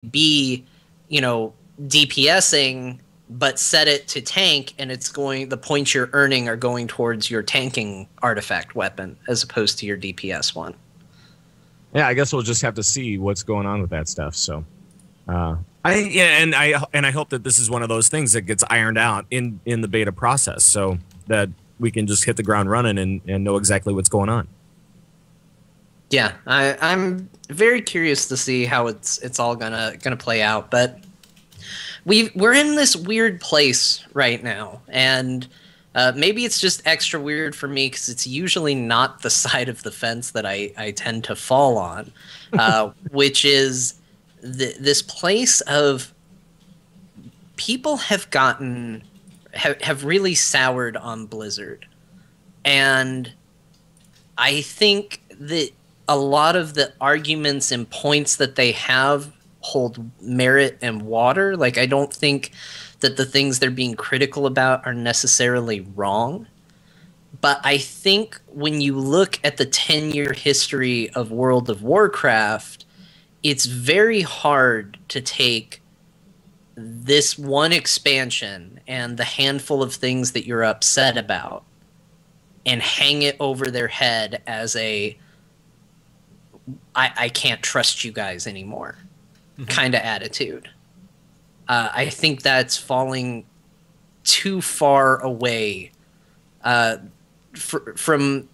be, DPSing, but set it to tank, and the points you're earning are going towards your tanking artifact weapon as opposed to your DPS one. Yeah, I guess we'll just have to see what's going on with that stuff. So, I hope that this is one of those things that gets ironed out in the beta process, so that we can just hit the ground running and know exactly what's going on. Yeah, I'm very curious to see how it's all gonna play out, but we're in this weird place right now, and maybe it's just extra weird for me because it's usually not the side of the fence that I tend to fall on, which is this place of people have really soured on Blizzard, and I think that a lot of the arguments and points that they have hold merit and water. Like, I don't think that the things they're being critical about are necessarily wrong. But I think when you look at the 10-year history of World of Warcraft, it's very hard to take this one expansion and the handful of things that you're upset about and hang it over their head as I can't trust you guys anymore kind of attitude. I think that's falling too far away from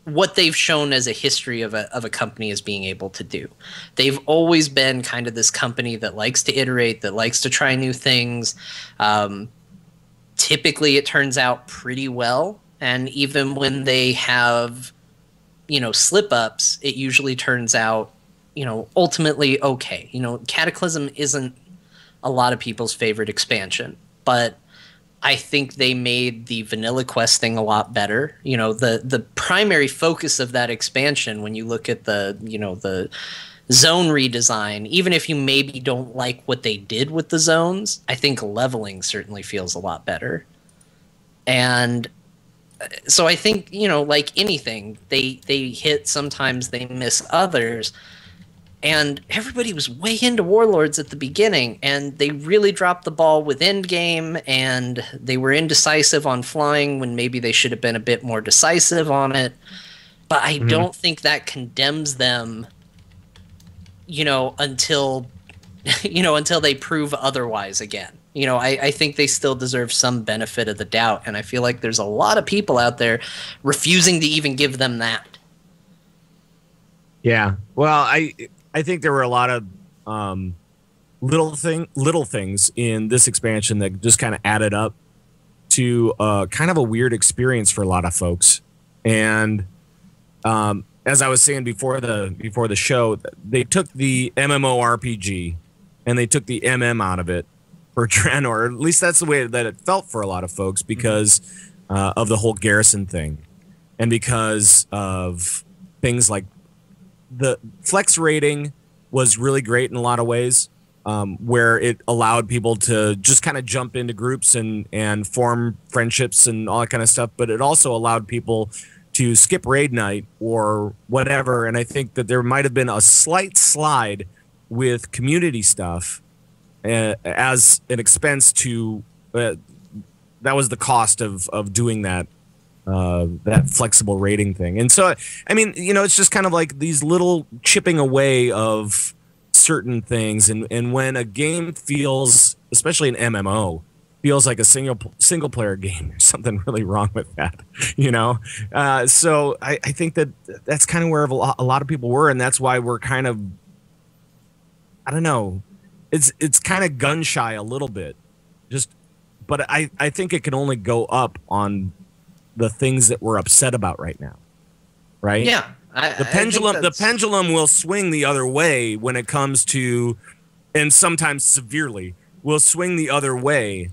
what they've shown as a history of a company as being able to do. They've always been kind of this company that likes to iterate, that likes to try new things. Typically, it turns out pretty well. And even when they have slip-ups, it usually turns out, ultimately okay. Cataclysm isn't a lot of people's favorite expansion, but I think they made the vanilla questing a lot better. The primary focus of that expansion, when you look at the zone redesign, even if you maybe don't like what they did with the zones, I think leveling certainly feels a lot better. And so I think, like anything, they hit sometimes, they miss others. And everybody was way into Warlords at the beginning, and they really dropped the ball with endgame, and they were indecisive on flying when maybe they should have been a bit more decisive on it. But I don't think that condemns them, until they prove otherwise again. I think they still deserve some benefit of the doubt, and I feel like there's a lot of people out there refusing to even give them that. Yeah. Well, I think there were a lot of little things in this expansion that just kind of added up to kind of a weird experience for a lot of folks. And as I was saying before the show, they took the MMORPG and they took the MM out of it for Draenor, or at least that's the way that it felt for a lot of folks, because of the whole garrison thing, and because of things like the flex rating was really great in a lot of ways, where it allowed people to just kind of jump into groups and form friendships and all that kind of stuff. But it also allowed people to skip raid night or whatever. And I think that there might have been a slight slide with community stuff as an expense to that was the cost of doing that flexible rating thing. And so, I mean, it's just kind of like these little chipping away of certain things. And when a game feels, especially an MMO, feels like a single player game, there's something really wrong with that, So I think that's kind of where a lot of people were. And that's why we're kind of, I don't know, it's kind of gun shy a little bit, but I think it can only go up on the things that we're upset about right now, right? Yeah, the pendulum will swing the other way when it comes to, and sometimes severely, will swing the other way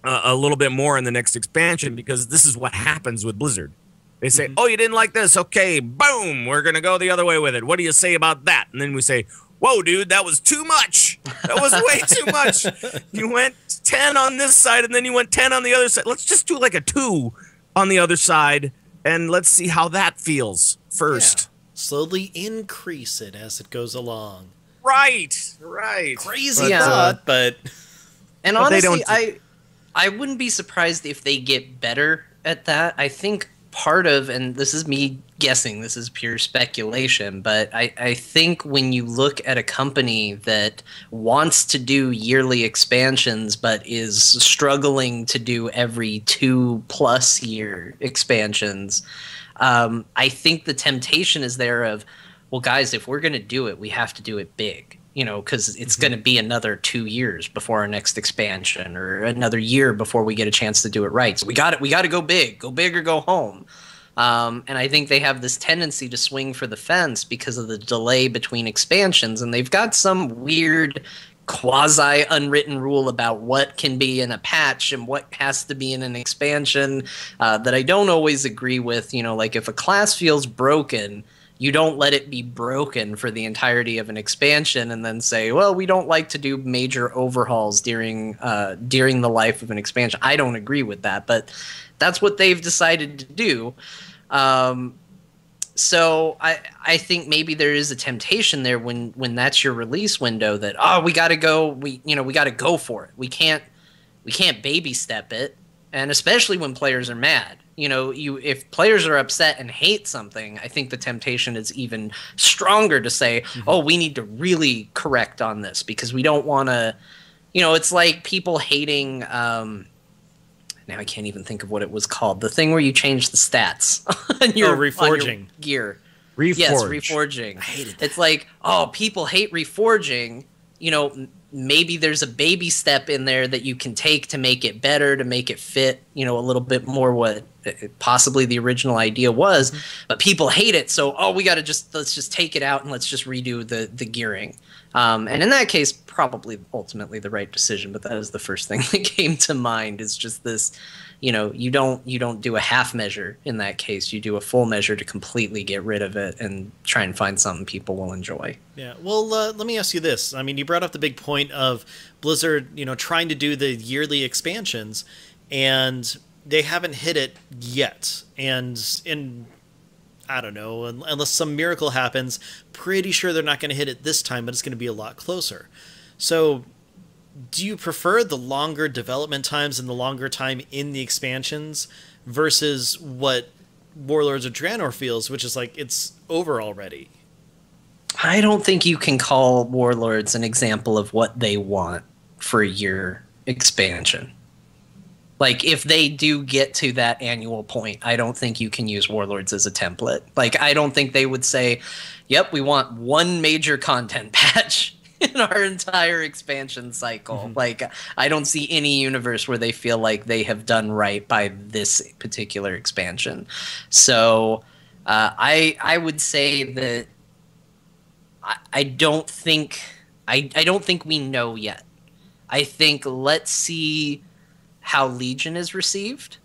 a little bit more in the next expansion, because this is what happens with Blizzard. They say, "Oh, you didn't like this? Okay, boom, we're gonna go the other way with it. What do you say about that?" And then we say, "Whoa, dude, that was too much. That was way too much. You went 10 on this side, and then you went 10 on the other side. Let's just do like a 2 on the other side, and let's see how that feels first." Yeah. Slowly increase it as it goes along. Right. Crazy thought, but and but honestly, I wouldn't be surprised if they get better at that. I think part of, and this is me guessing, this is pure speculation, but I think when you look at a company that wants to do yearly expansions but is struggling to do every 2+ year expansions, I think the temptation is there of, well, guys, if we're going to do it, we have to do it big. Because it's going to be another 2 years before our next expansion, or another year before we get a chance to do it right. So we got to go big or go home. And I think they have this tendency to swing for the fence because of the delay between expansions, and they've got some weird quasi unwritten rule about what can be in a patch and what has to be in an expansion that I don't always agree with. Like if a class feels broken, you don't let it be broken for the entirety of an expansion and then say, well, we don't like to do major overhauls during the life of an expansion. I don't agree with that, but that's what they've decided to do. So I think maybe there is a temptation there when that's your release window that, we got to go, we got to go for it. We can't baby step it. And especially when players are mad. If players are upset and hate something, I think the temptation is even stronger to say, oh, we need to really correct on this because we don't want to, it's like people hating, now I can't even think of what it was called. The thing where you change the stats on your, reforging. on your gear. Reforge. Yes, reforging. I hated that. It's like, people hate reforging. Maybe there's a baby step in there that you can take to make it better, to make it fit, a little bit more what possibly the original idea was. But people hate it, so let's just take it out and let's just redo the gearing. And in that case, probably ultimately the right decision. But that is the first thing that came to mind. Is just this, you don't do a half measure in that case. You do a full measure to completely get rid of it and try and find something people will enjoy. Yeah. Well, let me ask you this. I mean, you brought up the big point of Blizzard, trying to do the yearly expansions, and they haven't hit it yet. And I don't know, unless some miracle happens, pretty sure they're not going to hit it this time, but it's going to be a lot closer. So do you prefer the longer development times and the longer time in the expansions versus what Warlords of Draenor feels, which is like it's over already? I don't think you can call Warlords an example of what they want for your expansion. Like, if they do get to that annual point, I don't think you can use Warlords as a template. Like, I don't think they would say, yep, we want one major content patch in our entire expansion cycle. Like, I don't see any universe where they feel like they have done right by this particular expansion. So I would say that I don't think we know yet. I think let's see how Legion is received.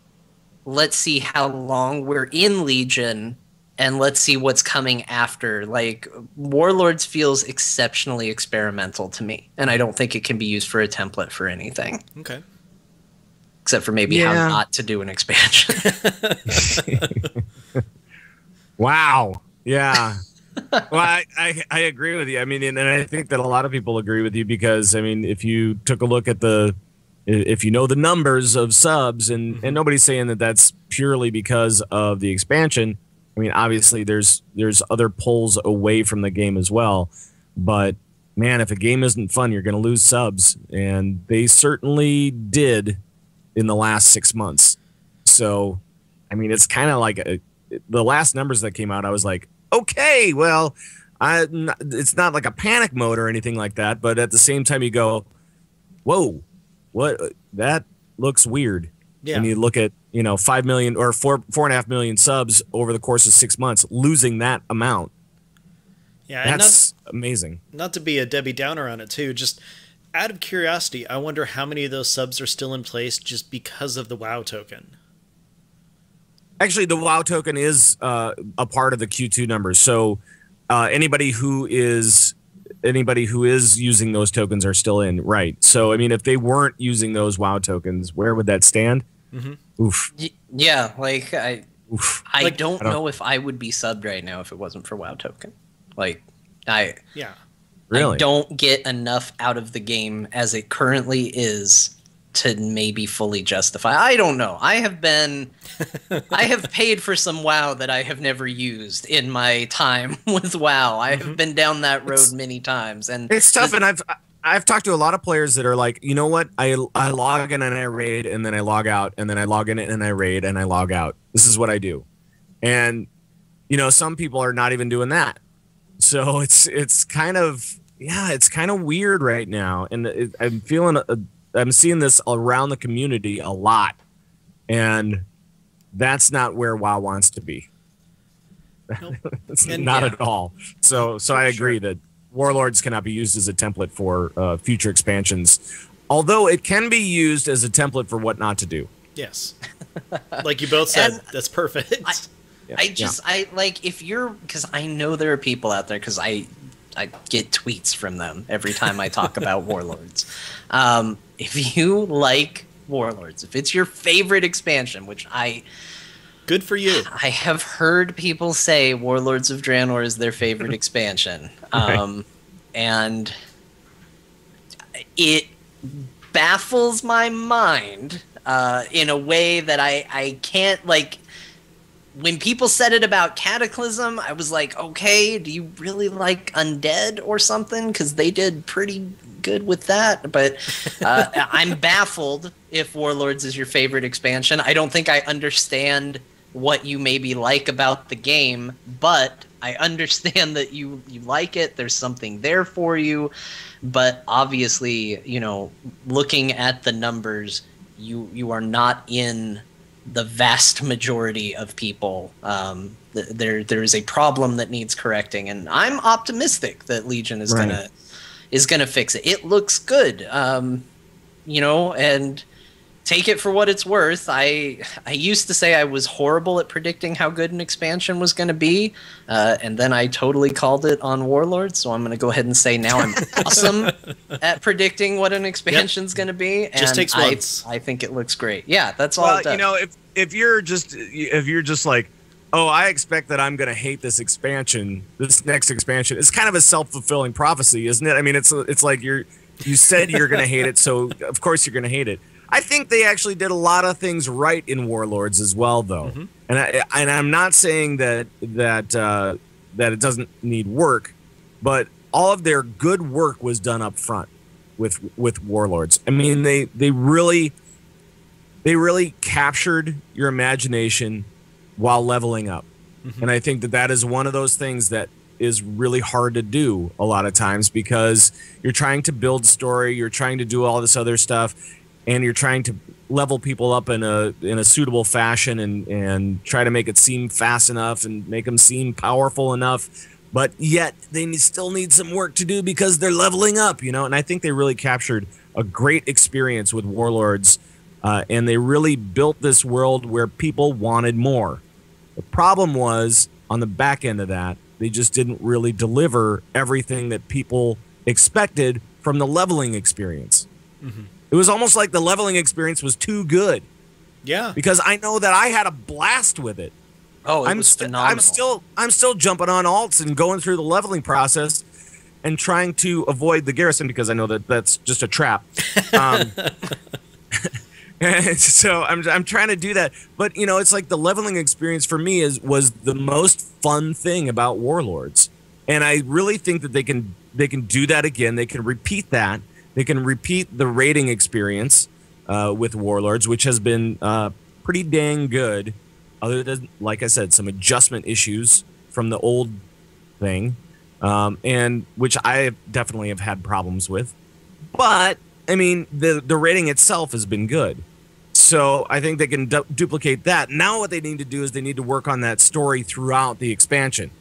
Let's see how long we're in Legion, and let's see what's coming after. Like, Warlords feels exceptionally experimental to me, and I don't think it can be used for a template for anything. Okay. Except for maybe how not to do an expansion. Wow. Yeah. Well, I agree with you. I mean, and I think that a lot of people agree with you because, I mean, if you took a look at if you know the numbers of subs, and nobody's saying that that's purely because of the expansion. I mean, obviously there's other pulls away from the game as well. But man, if a game isn't fun, you're going to lose subs, and they certainly did in the last 6 months. So, I mean, it's kind of like the last numbers that came out. I was like, okay, well, it's not like a panic mode or anything like that. But at the same time, you go, whoa. What, that looks weird. Yeah. When you look at 5 million or 4.5 million subs over the course of 6 months, losing that amount. Yeah, that's amazing. Not to be a Debbie Downer on it too, just out of curiosity, I wonder how many of those subs are still in place just because of the WoW token. Actually, the WoW token is a part of the Q2 numbers. So anybody who is using those tokens are still in, right? So, I mean, if they weren't using those WoW tokens, where would that stand? Oof. Yeah, like I don't know if I would be subbed right now if it wasn't for WoW token. Like, yeah, Really? I don't get enough out of the game as it currently is to maybe fully justify. I don't know. I have paid for some WoW that I have never used in my time with WoW. I have been down that road many times, and It's tough, and I've talked to a lot of players that are like, you know what? I log in and I raid, and then I log out, and then I log in and I raid and I log out. This is what I do, and you know, some people are not even doing that. So it's kind of weird right now, and I'm seeing this around the community a lot, and that's not where WoW wants to be. Nope. It's And not yeah. at all. So I agree that Warlords cannot be used as a template for future expansions, although it can be used as a template for what not to do. Yes. Like you both said, And that's perfect. I like, if you're, because I know there are people out there, because I get tweets from them every time I talk about Warlords. If you like Warlords, if it's your favorite expansion, which Good for you. I have heard people say Warlords of Draenor is their favorite expansion. And it baffles my mind in a way that I can't, like, when people said it about Cataclysm, I was like, okay, do you really like Undead or something? Because they did pretty good with that. But I'm baffled if Warlords is your favorite expansion. I don't think I understand what you maybe like about the game, but I understand that you like it. There's something there for you. But obviously, you know, looking at the numbers, you are not in the vast majority of people. There is a problem that needs correcting, and I'm optimistic that Legion is gonna fix it. It looks good, you know, and take it for what it's worth. I used to say I was horrible at predicting how good an expansion was going to be, and then I totally called it on Warlords. So I'm going to go ahead and say now I'm awesome at predicting what an expansion's going to be. And Just takes once. I think it looks great. Yeah, that's all. Well, It does. you know, if you're just like, oh, I expect that I'm going to hate this expansion, this next expansion, it's kind of a self-fulfilling prophecy, isn't it? I mean, it's like you said you're going to hate it, so of course you're going to hate it. I think they actually did a lot of things right in Warlords as well, though. And I'm not saying that it doesn't need work, but all of their good work was done up front with Warlords. I mean, they really captured your imagination while leveling up. And I think that is one of those things that is really hard to do a lot of times, because you're trying to build story, you're trying to do all this other stuff, and you're trying to level people up in a suitable fashion and try to make it seem fast enough and make them seem powerful enough, but yet they still need some work to do because they're leveling up, you know. And I think they really captured a great experience with Warlords, and they really built this world where people wanted more. The problem was, on the back end of that, they just didn't really deliver everything that people expected from the leveling experience. It was almost like the leveling experience was too good. Yeah. Because I know that I had a blast with it. Oh, it was phenomenal. I'm still jumping on alts and going through the leveling process and trying to avoid the garrison, because I know that that's just a trap. So I'm trying to do that. But, you know, it's like the leveling experience for me was the most fun thing about Warlords. And I really think that they can do that again. They can repeat that. They can repeat the raiding experience with Warlords, which has been pretty dang good, other than, like I said, some adjustment issues from the old thing, and which I definitely have had problems with. But, I mean, the raiding itself has been good. So I think they can duplicate that. Now what they need to do is they need to work on that story throughout the expansion.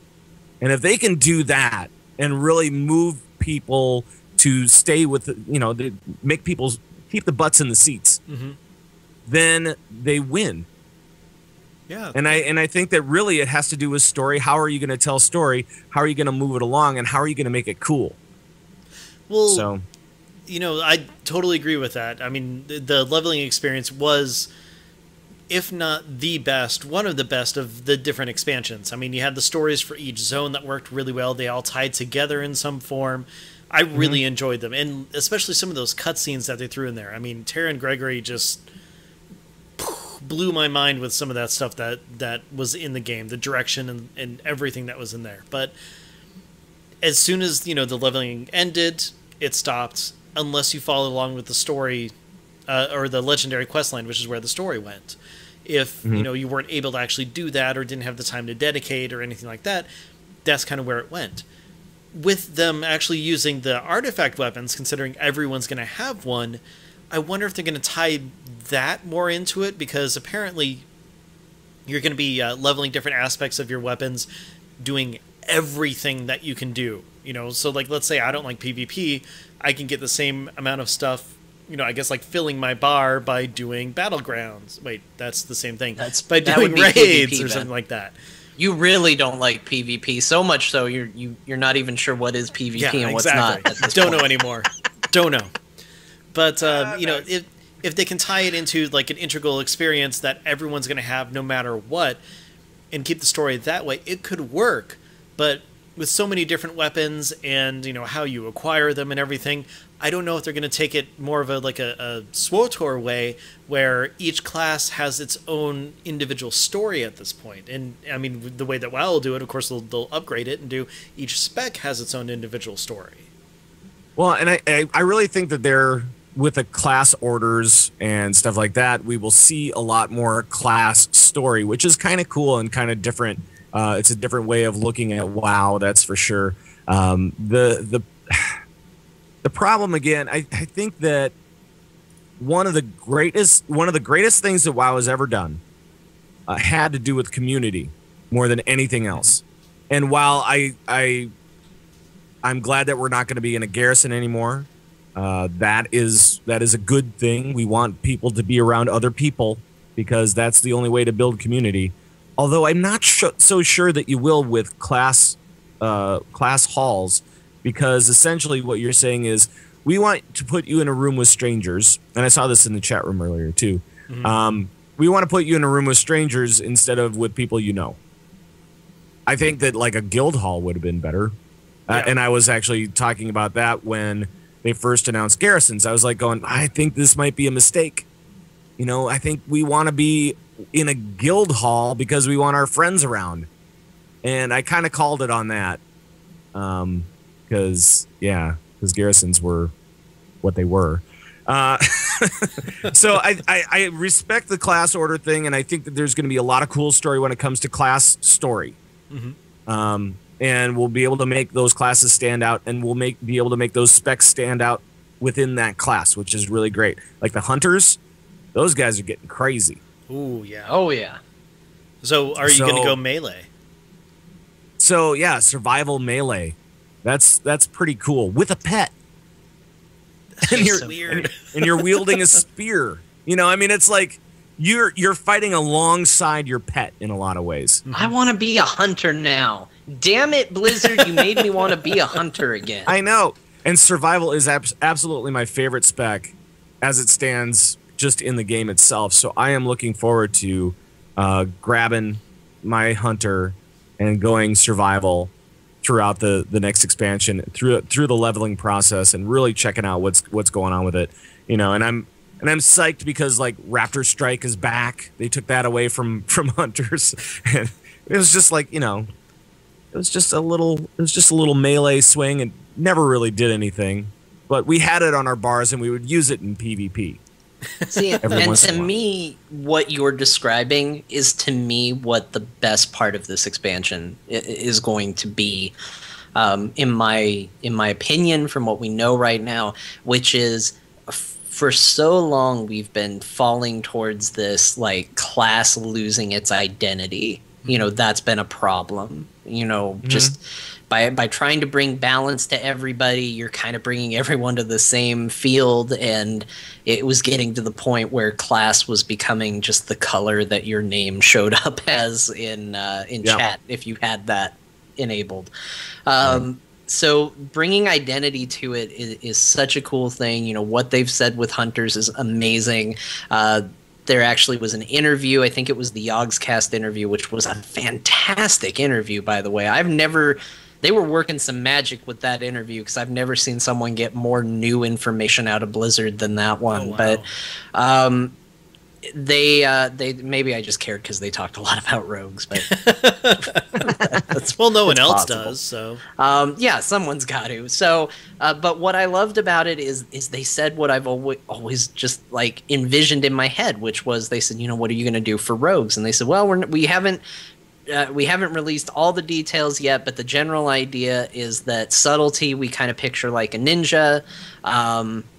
And if they can do that and really move people to stay with, you know, make people keep the butts in the seats, then they win. Yeah. And I think that really it has to do with story. How are you going to tell story? How are you going to move it along? And how are you going to make it cool? Well, so, you know, I totally agree with that. I mean, the leveling experience was, if not the best, one of the best of the different expansions. I mean, you had the stories for each zone that worked really well. They all tied together in some form. I really enjoyed them, and especially some of those cutscenes that they threw in there. I mean, Tara and Gregory just blew my mind with some of that stuff that was in the game, the direction and everything that was in there. But as soon as, the leveling ended, it stopped, unless you followed along with the story, or the legendary questline, which is where the story went. If, you weren't able to actually do that, or didn't have the time to dedicate, or anything like that, that's kind of where it went. With them actually using the artifact weapons, considering everyone's going to have one, I wonder if they're going to tie that more into it, because apparently you're going to be leveling different aspects of your weapons, doing everything that you can do. So like, let's say I don't like PvP, I can get the same amount of stuff, I guess, like filling my bar by doing battlegrounds. Wait, that's the same thing. By doing raids PvP, or something like that. You really don't like PvP, so much so you're not even sure what is PvP and what's not. Don't know anymore. Don't know. But if they can tie it into like an integral experience that everyone's going to have no matter what, and keep the story that way, it could work. But with so many different weapons and how you acquire them and everything, I don't know if they're going to take it more of a SWTOR way, where each class has its own individual story at this point. And I mean, the way that WoW will do it, of course, they'll upgrade it and do each spec has its own individual story. Well, and I really think that they're, with the class orders and stuff like that, we will see a lot more class story, which is kind of cool and kind of different. It's a different way of looking at WoW, that's for sure. The problem, again, I think that one of the greatest things that WoW has ever done had to do with community more than anything else. And while I'm glad that we're not going to be in a garrison anymore, that is a good thing. We want people to be around other people, because that's the only way to build community. Although I'm not so sure that you will with class halls, because essentially what you're saying is, we want to put you in a room with strangers, and I saw this in the chat room earlier too. We want to put you in a room with strangers instead of with people you know. I think that like a guild hall would have been better. And I was actually talking about that when they first announced garrisons. I was like going, I think this might be a mistake. I think we want to be in a guild hall because we want our friends around. And I kind of called it on that. Because garrisons were what they were. So I respect the class order thing, and I think that there's going to be a lot of cool story when it comes to class story. And we'll be able to make those classes stand out, and we'll be able to make those specs stand out within that class, which is really great. Like the hunters, those guys are getting crazy. Ooh, yeah. Oh, yeah. So are you going to go melee? So, yeah, survival melee. That's pretty cool. With a pet. And you're weird. And you're wielding a spear. It's like you're fighting alongside your pet in a lot of ways. I want to be a hunter now. Damn it, Blizzard, you made me want to be a hunter again. I know. And survival is absolutely my favorite spec as it stands just in the game itself. So I am looking forward to grabbing my hunter and going survival throughout the next expansion, through the leveling process, and really checking out what's going on with it. And I'm psyched because like Raptor Strike is back. They took that away from hunters. And it was just like, it was just a little melee swing, and never really did anything. But we had it on our bars, and we would use it in PvP. See, and to me, what you're describing is, to me, what the best part of this expansion is going to be, in my opinion, from what we know right now, which is, for so long we've been falling towards this like class losing its identity. That's been a problem. Just by trying to bring balance to everybody, you're kind of bringing everyone to the same field, and it was getting to the point where class was becoming just the color that your name showed up as in chat if you had that enabled. So bringing identity to it is such a cool thing. What they've said with hunters is amazing. There actually was an interview, I think it was the Yogscast interview, which was a fantastic interview, by the way. I've never they were working some magic with that interview, because I've never seen someone get more new information out of Blizzard than that one. Oh, wow. But they maybe I just cared because they talked a lot about rogues, but that's, well, no one else possible. does, so yeah, someone's got to. So, but what I loved about it is they said what I've always just like envisioned in my head, which was they said, you know, what are you going to do for rogues? And they said, well, we haven't released all the details yet, but the general idea is that subtlety we kind of picture like a ninja,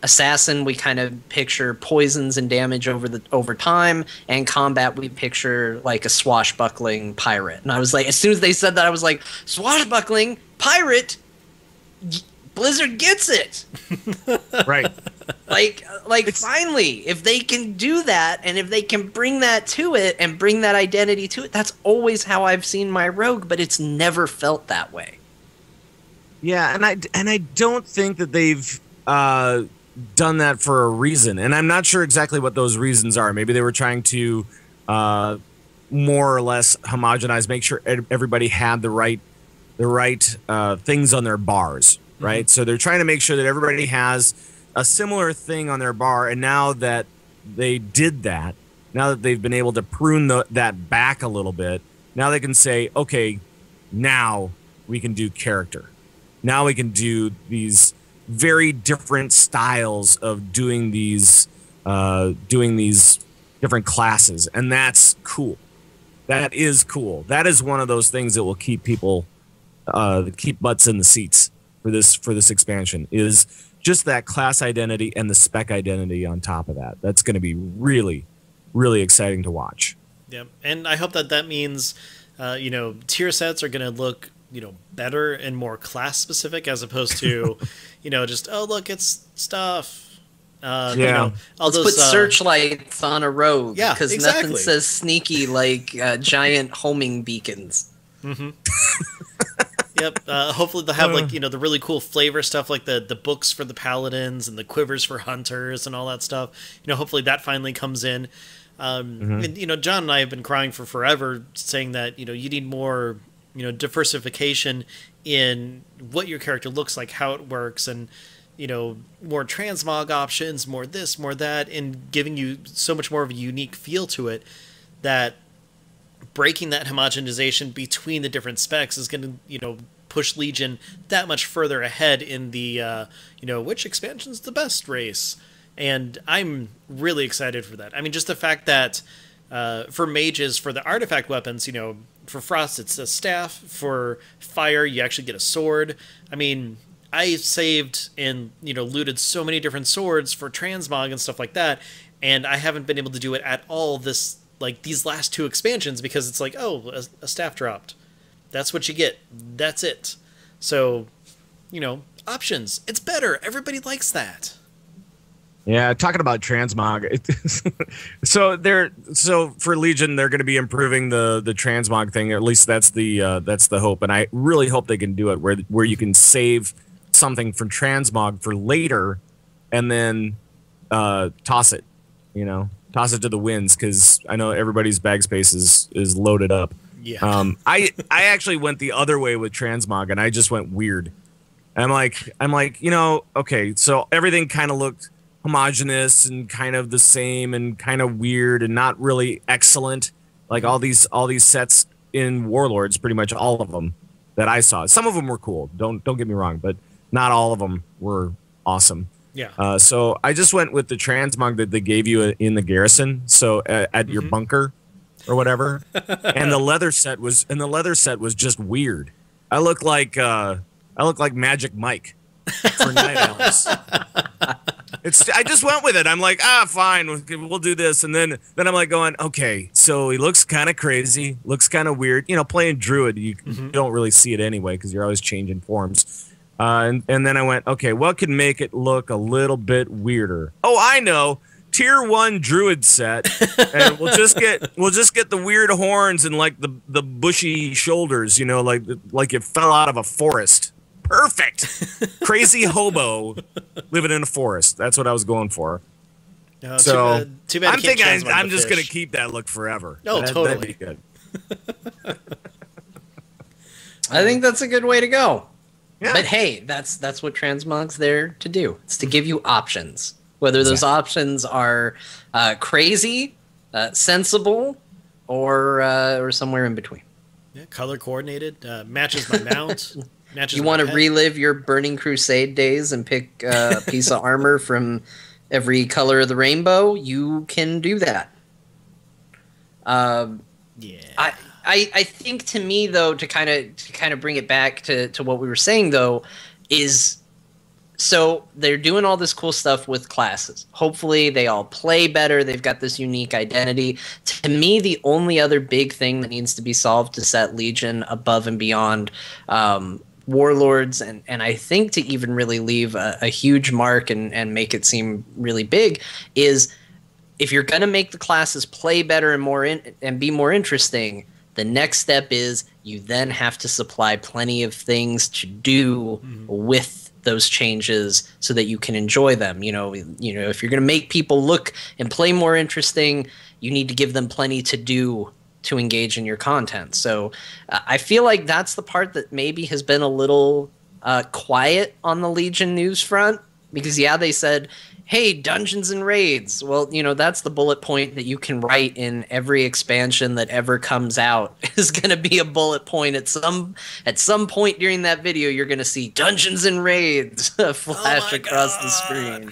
assassin we kind of picture poisons and damage over time, and combat we picture like a swashbuckling pirate. And I was like, as soon as they said that, I was like, swashbuckling pirate, Blizzard gets it. Right. Like finally, if they can do that, and if they can bring that to it and bring that identity to it, that's always how I've seen my rogue, but it's never felt that way. Yeah, and I don't think that they've done that for a reason, and I'm not sure exactly what those reasons are. Maybe they were trying to more or less homogenize, make sure everybody had the right things on their bars, right? Mm-hmm. So they're trying to make sure that everybody has a similar thing on their bar, and now that they did that, now that they've been able to prune that back a little bit, now they can say, okay, now we can do character. Now we can do these very different styles of doing these different classes, and that's cool. That is cool. That is one of those things that will keep people keep butts in the seats for this expansion, is just that class identity and the spec identity on top of that. That's going to be really, really exciting to watch. Yeah, and I hope that means, tier sets are going to look, better and more class specific, as opposed to, just, oh, look, it's stuff. Let's put searchlights on a rogue. Yeah, because exactly. Nothing says sneaky like giant homing beacons. Mm-hmm. Yep. Hopefully they'll have the really cool flavor stuff, like the books for the paladins and the quivers for hunters and all that stuff. Hopefully that finally comes in. And, John and I have been crying for forever, saying that you need more diversification in what your character looks like, how it works, and more transmog options, more this, more that, and giving you so much more of a unique feel to it, that breaking that homogenization between the different specs is going to, push Legion that much further ahead in the, which expansion's the best race. And I'm really excited for that. I mean, just the fact that for mages, for the artifact weapons, for Frost, it's a staff. For Fire, you actually get a sword. I mean, I saved and, looted so many different swords for transmog and stuff like that, and I haven't been able to do it at all these last two expansions, because it's like, oh, a staff dropped. That's what you get. That's it. So, options. It's better. Everybody likes that. Yeah, talking about transmog. So for Legion, they're going to be improving the transmog thing. Or at least that's the hope, and I really hope they can do it where you can save something from transmog for later, and then toss it. Toss it to the winds, because I know everybody's bag space is loaded up. Yeah. I actually went the other way with transmog, and I just went weird. I'm like, okay, so everything kind of looked homogenous and kind of the same and kind of weird and not really excellent. Like all these sets in Warlords, pretty much all of them that I saw. Some of them were cool. Don't get me wrong, but not all of them were awesome. Yeah. So I just went with the transmog that they gave you in the garrison. So at your bunker or whatever, and the leather set was just weird. I look like Magic Mike for Night Elves. I just went with it. I'm like, fine, we'll do this, and then I'm like going, okay, so he looks kind of crazy, looks kind of weird. Playing Druid, you don't really see it anyway because you're always changing forms. And then I went, okay, what could make it look a little bit weirder? Oh, I know, Tier 1 Druid set, and we'll just get the weird horns and like the bushy shoulders, like it fell out of a forest. Perfect. Crazy hobo living in a forest. That's what I was going for. No, so too bad I'm thinking I'm just going to keep that look forever. Oh, totally. That'd be good. I think that's a good way to go. Yeah. But hey, that's what transmog's there to do. It's to give you options. Whether those options are crazy, sensible, or somewhere in between. Yeah, color coordinated, matches my mount. Matches. You want to relive your Burning Crusade days and pick a piece of armor from every color of the rainbow? You can do that. Yeah. I think, to me, though, to kind of bring it back to what we were saying, though, is so they're doing all this cool stuff with classes. Hopefully they all play better. They've got this unique identity. To me, the only other big thing that needs to be solved to set Legion above and beyond Warlords, and I think to even really leave a huge mark and make it seem really big, is if you're going to make the classes play better and be more interesting, the next step is you then have to supply plenty of things to do with those changes so that you can enjoy them. You know, if you're going to make people look and play more interesting, you need to give them plenty to do to engage in your content. So I feel like that's the part that maybe has been a little quiet on the Legion news front, because they said, hey, dungeons and raids. Well, that's the bullet point that you can write in every expansion that ever comes out. Is going to be a bullet point at some point during that video. You're going to see dungeons and raids flash across the screen,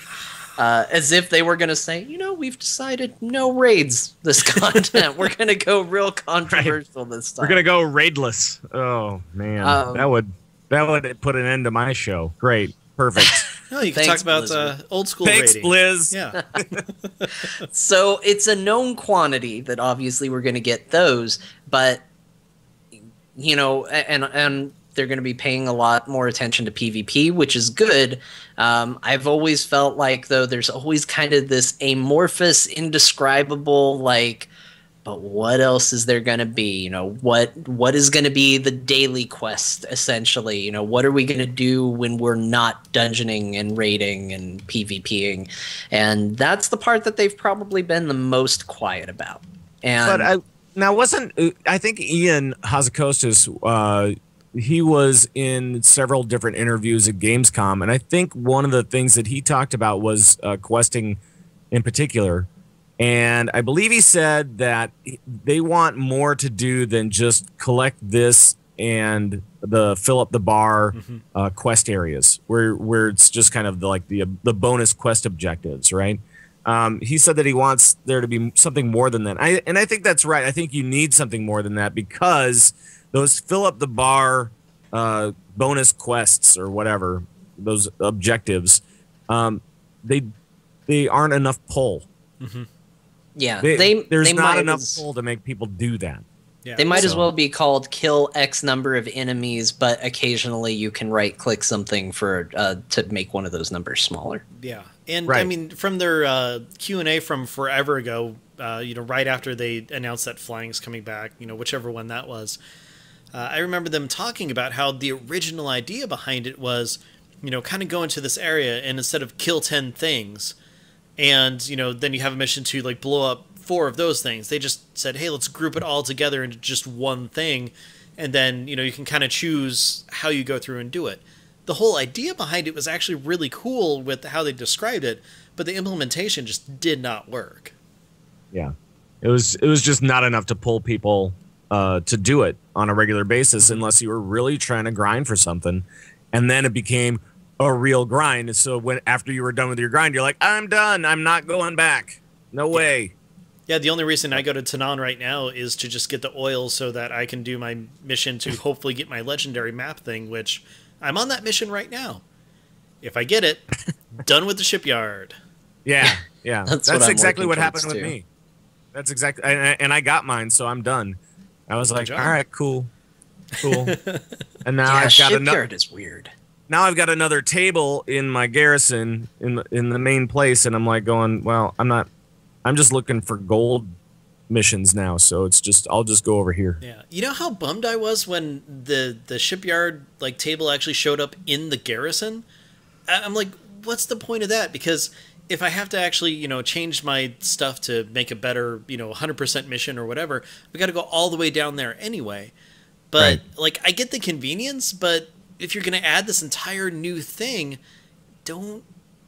as if they were going to say, we've decided no raids this content. We're going to go real controversial this time. We're going to go raidless. Oh man, that would put an end to my show. Great, perfect. No, you can talk about old school Thanks, rating. Blizz. Yeah. So it's a known quantity that obviously we're going to get those, but and they're going to be paying a lot more attention to PvP, which is good. I've always felt like, though, there's always kind of this amorphous, indescribable, but what else is there going to be? What is going to be the daily quest, essentially? What are we going to do when we're not dungeoning and raiding and PvPing? And that's the part that they've probably been the most quiet about. And I think Ian Hazakostas, he was in several different interviews at Gamescom, and I think one of the things that he talked about was questing in particular. And I believe he said that they want more to do than just collect this and fill up the bar quest areas, where it's just kind of the bonus quest objectives, right? He said that he wants there to be something more than that. And I think that's right. I think you need something more than that, because those fill up the bar bonus quests or whatever, those objectives, they aren't enough pull. Mm-hmm. Yeah, there's not enough pull to make people do that. Yeah, they might as well be called kill X number of enemies, but occasionally you can right-click something to make one of those numbers smaller. Yeah, and right. I mean, from their Q&A from forever ago, right after they announced that flying's coming back, whichever one that was, I remember them talking about how the original idea behind it was, kind of go into this area and instead of kill 10 things, and then you have a mission to blow up 4 of those things, they just said, hey, let's group it all together into just one thing, and then you can kind of choose how you go through and do it. The whole idea behind it was actually really cool with how they described it, but the implementation just did not work. Yeah, it was just not enough to pull people to do it on a regular basis, unless you were really trying to grind for something, and then it became a real grind. So after you were done with your grind, you're like, I'm done. I'm not going back. No way. Yeah, the only reason I go to Tanan right now is to just get the oil so that I can do my mission to hopefully get my legendary map thing, which I'm on that mission right now. If I get it, done with the shipyard. Yeah. That's exactly what happened with too. me. That's exactly, and I got mine, so I'm done. I was like, all right, cool. And now I've got shipyard is weird. Now I've got another table in my garrison in the main place, and I'm like going, well, I'm just looking for gold missions now, so I'll just go over here. Yeah. You know how bummed I was when the shipyard table actually showed up in the garrison? I'm like, what's the point of that? Because if I have to actually, change my stuff to make a better, 100% mission or whatever, we got to go all the way down there anyway. But Right. like, I get the convenience, but if you're going to add this entire new thing, don't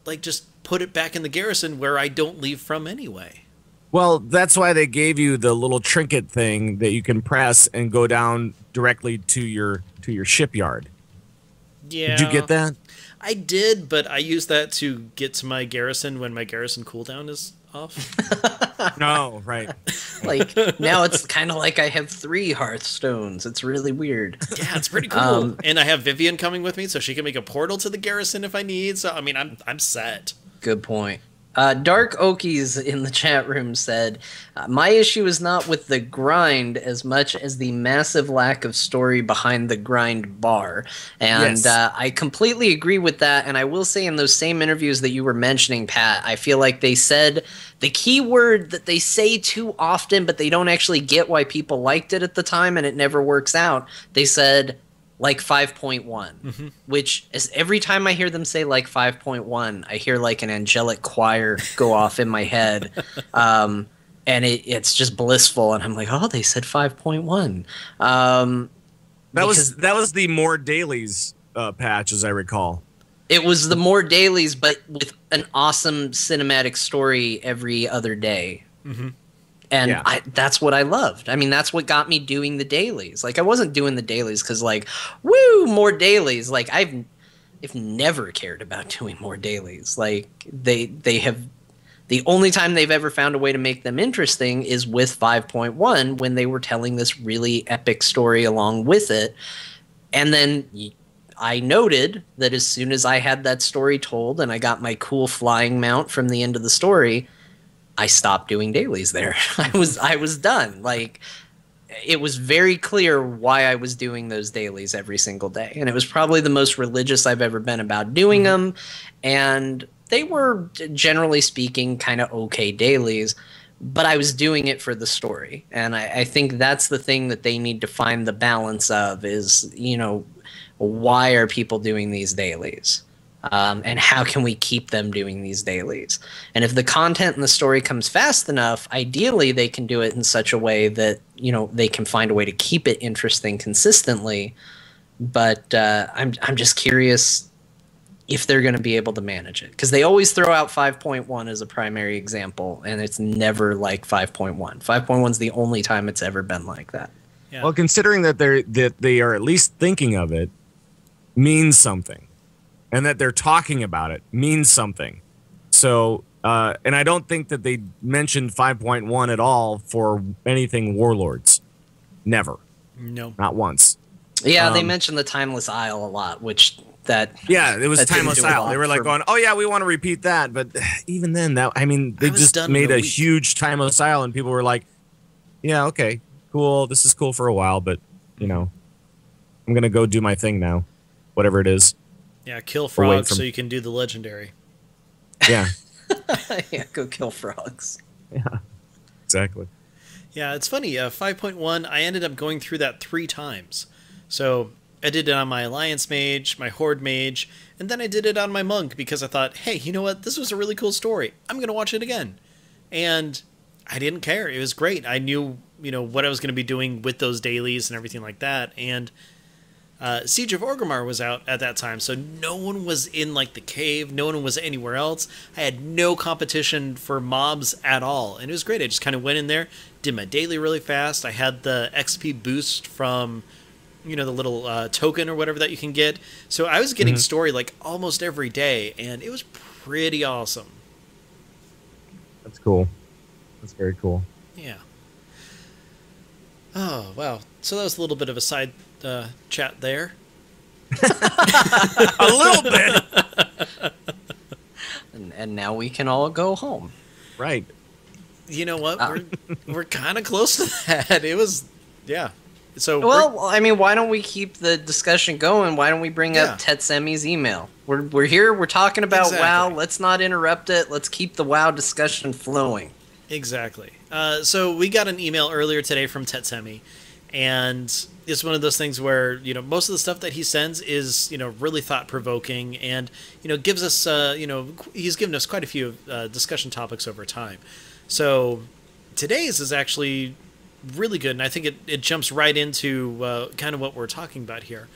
like just put it back in the garrison where I don't leave from anyway. Well, that's why they gave you the little trinket thing that you can press and go down directly to your shipyard. Yeah. Did you get that? I did, but I use that to get to my garrison when my garrison cooldown is off. No, right. Like now it's kind of like I have 3 Hearthstones. It's really weird. Yeah, it's pretty cool. And I have Vivian coming with me, so she can make a portal to the garrison if I need. So I mean, I'm set. Good point. Dark Okies in the chat room said, my issue is not with the grind as much as the massive lack of story behind the grind bar. And Yes. I completely agree with that. And I will say in those same interviews that you were mentioning, Pat, I feel like they said the key word that they say too often, but they don't actually get why people liked it at the time and it never works out. They said, like 5.1, which is every time I hear them say like 5.1, I hear like an angelic choir go off in my head. And it's just blissful. And I'm like, oh, they said 5.1. That was the more dailies patch, as I recall. It was the more dailies, but with an awesome cinematic story every other day. And Yeah. that's what I loved. I mean, that's what got me doing the dailies. Like, I wasn't doing the dailies because, like, woo, more dailies. Like, I've never cared about doing more dailies. Like, they have the only time they've ever found a way to make them interesting is with 5.1 when they were telling this really epic story along with it. And then I noted that as soon as I had that story told and I got my cool flying mount from the end of the story, I stopped doing dailies there. I was done. Like, it was very clear why I was doing those dailies every single day. And it was probably the most religious I've ever been about doing them. And they were, generally speaking, kind of okay dailies. But I was doing it for the story. And I think that's the thing that they need to find the balance of is, you know, why are people doing these dailies? And how can we keep them doing these dailies? And if the content and the story comes fast enough, ideally they can do it in such a way that, you know, they can find a way to keep it interesting consistently. But I'm just curious if they're going to be able to manage it, because they always throw out 5.1 as a primary example, and it's never like 5.1. 5.1 is the only time it's ever been like that. Yeah. Well, considering that they are at least thinking of it, means something. And that they're talking about it means something. So, and I don't think that they mentioned 5.1 at all for anything Warlords. Never. No. Not once. Yeah, they mentioned the Timeless Isle a lot, which Yeah, it was that didn't Timeless do a Isle. lot They were like for- going, oh yeah, we want to repeat that. But even then, they I was just done in made a a week. huge Timeless Isle and people were like, yeah, okay, cool. This is cool for a while, but you know, I'm going to go do my thing now. Whatever it is. Yeah, kill Away frogs from- so you can do the legendary. Yeah, yeah, go kill frogs. yeah, exactly. Yeah, it's funny. 5.1, I ended up going through that 3 times. So I did it on my Alliance Mage, my Horde Mage, and then I did it on my Monk because I thought, hey, you know what? This was a really cool story. I'm going to watch it again. And I didn't care. It was great. I knew, you know, what I was going to be doing with those dailies and everything like that. And Siege of Orgrimmar was out at that time, so no one was in like the cave, no one was anywhere else. I had no competition for mobs at all, and it was great. I just kind of went in there, did my daily really fast. I had the XP boost from, you know, the little token or whatever that you can get. So I was getting story like almost every day, and it was pretty awesome. That's cool. That's very cool. Yeah. Oh, wow. So that was a little bit of a side chat there. A little bit. And now we can all go home. Right. You know what? We're kind of close to that. It was, yeah. So Well, I mean, why don't we keep the discussion going? Why don't we bring Yeah. up Tetsemi's email? We're here. We're talking about Exactly. WoW. Let's not interrupt it. Let's keep the WoW discussion flowing. Exactly. So we got an email earlier today from Tetsemi, and it's one of those things where, you know, most of the stuff that he sends is, you know, really thought-provoking and, you know, gives us, you know, he's given us quite a few discussion topics over time. So today's is actually really good, and I think it jumps right into kind of what we're talking about here.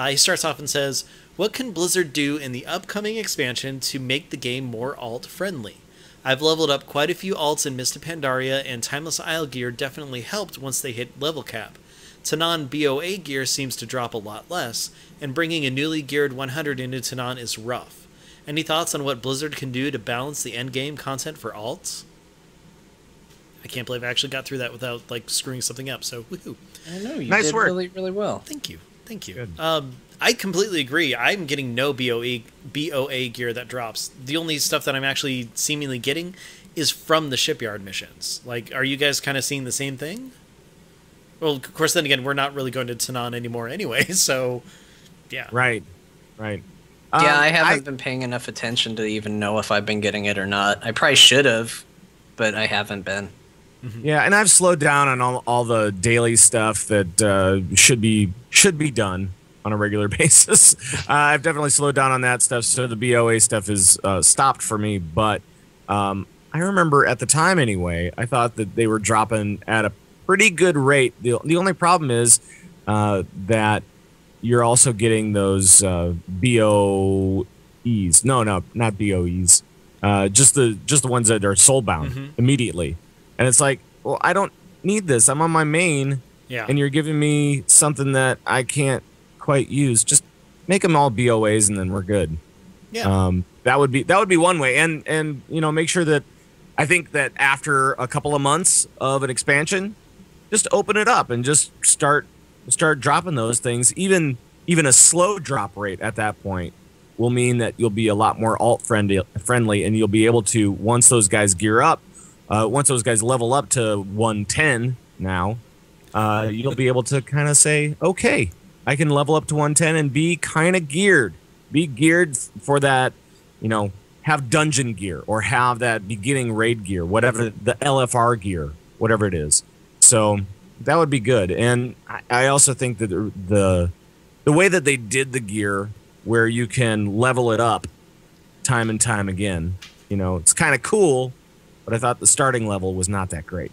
He starts off and says, "What can Blizzard do in the upcoming expansion to make the game more alt-friendly? I've leveled up quite a few alts in Mist of Pandaria, and Timeless Isle gear definitely helped once they hit level cap. Tanan BOA gear seems to drop a lot less, and bringing a newly geared 100 into Tanan is rough. Any thoughts on what Blizzard can do to balance the endgame content for alts?" I can't believe I actually got through that without like screwing something up, so woohoo. I know, you Nice did work. really, really well. Thank you. Good. I completely agree. I'm getting no BOA gear that drops. The only stuff that I'm actually seemingly getting is from the shipyard missions. Like, are you guys kind of seeing the same thing? Well, of course, then again, we're not really going to Tanan anymore anyway, so yeah. Right. Yeah, I haven't been paying enough attention to even know if I've been getting it or not. I probably should have, but I haven't been. Yeah, and I've slowed down on all the daily stuff that should be done on a regular basis. I've definitely slowed down on that stuff, so the BOA stuff is stopped for me. But I remember at the time anyway, I thought that they were dropping at a pretty good rate. The only problem is that you're also getting those BOEs. No, not BOEs. Just the ones that are soulbound immediately. And it's like, well, I don't need this. I'm on my main, and you're giving me something that I can't quite use. Just make them all BOAs, and then we're good. Yeah. That would be one way, and make sure that I think that after a couple of months of an expansion, just open it up and just start dropping those things. Even a slow drop rate at that point will mean that you'll be a lot more alt friendly, and you'll be able to, once those guys gear up. Once those guys level up to 110 now, you'll be able to kind of say, okay, I can level up to 110 and be kind of geared. Be geared for that, have dungeon gear or have that beginning raid gear, whatever, the LFR gear, whatever it is. So that would be good. And I also think that the way that they did the gear where you can level it up time and time again, it's kind of cool. But I thought the starting level was not that great.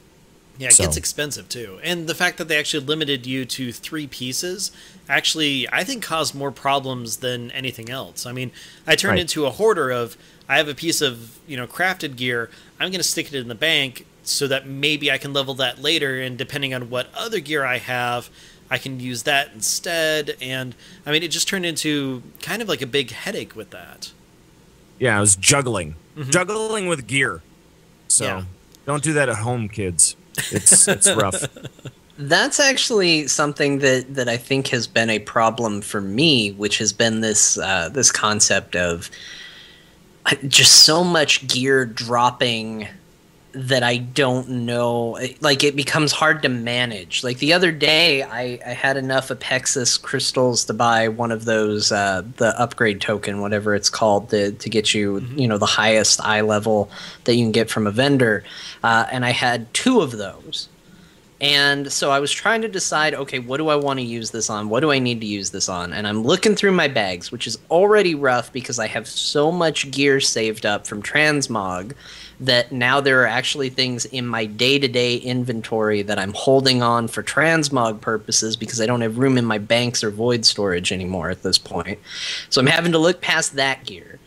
Yeah, it gets expensive too. And the fact that they actually limited you to 3 pieces actually, I think, caused more problems than anything else. I mean, I turned into a hoarder of, I have a piece of, crafted gear, I'm going to stick it in the bank so that maybe I can level that later, and depending on what other gear I have, I can use that instead. And, I mean, it just turned into kind of like a big headache with that. Yeah, I was juggling. Juggling with gear. So don't do that at home, kids. It's rough. That's actually something that I think has been a problem for me, which has been this this concept of just so much gear dropping that I don't know. Like, it becomes hard to manage. Like, the other day, I had enough Apexis crystals to buy one of those, the upgrade token, whatever it's called, to get you, the highest eye level that you can get from a vendor. And I had 2 of those. And so I was trying to decide, okay, what do I want to use this on? What do I need to use this on? And I'm looking through my bags, which is already rough because I have so much gear saved up from transmog that now there are actually things in my day-to-day inventory that I'm holding on for transmog purposes because I don't have room in my banks or void storage anymore at this point. So I'm having to look past that gear.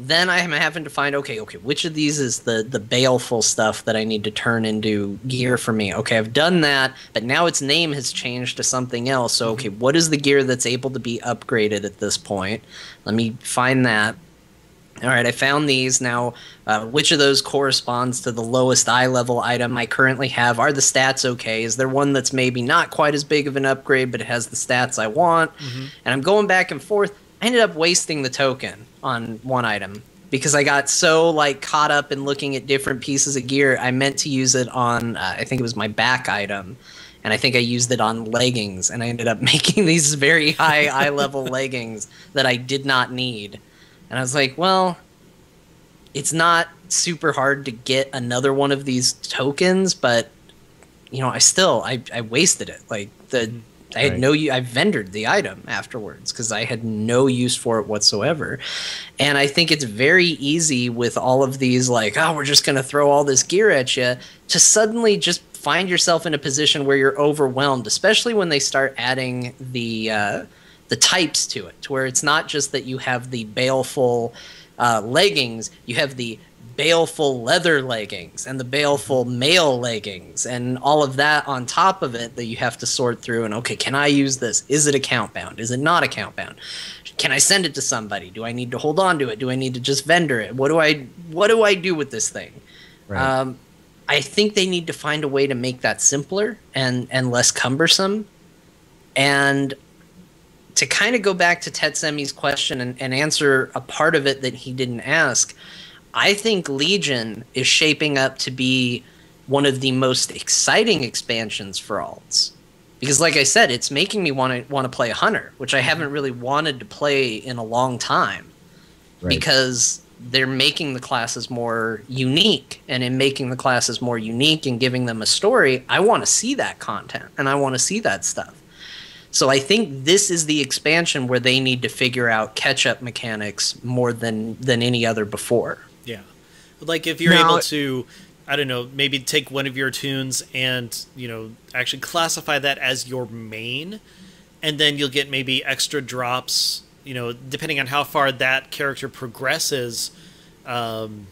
Then I'm having to find, okay, which of these is the baleful stuff that I need to turn into gear for me? Okay, I've done that, but now its name has changed to something else. So, okay, what is the gear that's able to be upgraded at this point? Let me find that. All right, I found these. Now, which of those corresponds to the lowest eye level item I currently have? Are the stats okay? Is there one that's maybe not quite as big of an upgrade, but it has the stats I want? And I'm going back and forth. I ended up wasting the token on one item because I got so caught up in looking at different pieces of gear. I meant to use it on, I think it was my back item. And I think I used it on leggings, and I ended up making these very high eye level leggings that I did not need. And I was like, well, it's not super hard to get another one of these tokens, but I wasted it. I had I vendored the item afterwards because I had no use for it whatsoever. And I think it's very easy with all of these we're just going to throw all this gear at you to suddenly just find yourself in a position where you're overwhelmed, especially when they start adding the types to it, to where it's not just that you have the baleful leggings, you have the baleful leather leggings and the baleful mail leggings and all of that on top of it that you have to sort through. And okay, can I use this? Is it account bound? Is it not account bound? Can I send it to somebody? Do I need to hold on to it? Do I need to just vendor it? What do I do with this thing? Right. I think they need to find a way to make that simpler and less cumbersome. And to kind of go back to Tetsemi's question and answer a part of it that he didn't ask, I think Legion is shaping up to be one of the most exciting expansions for alts. Because like I said, it's making me want to play Hunter, which I haven't really wanted to play in a long time. Right. Because they're making the classes more unique. And in making the classes more unique and giving them a story, I want to see that content and I want to see that stuff. So I think this is the expansion where they need to figure out catch-up mechanics more than any other before. Yeah. Like if you're able to, I don't know, maybe take one of your tunes and, you know, actually classify that as your main, and then you'll get maybe extra drops, you know, depending on how far that character progresses on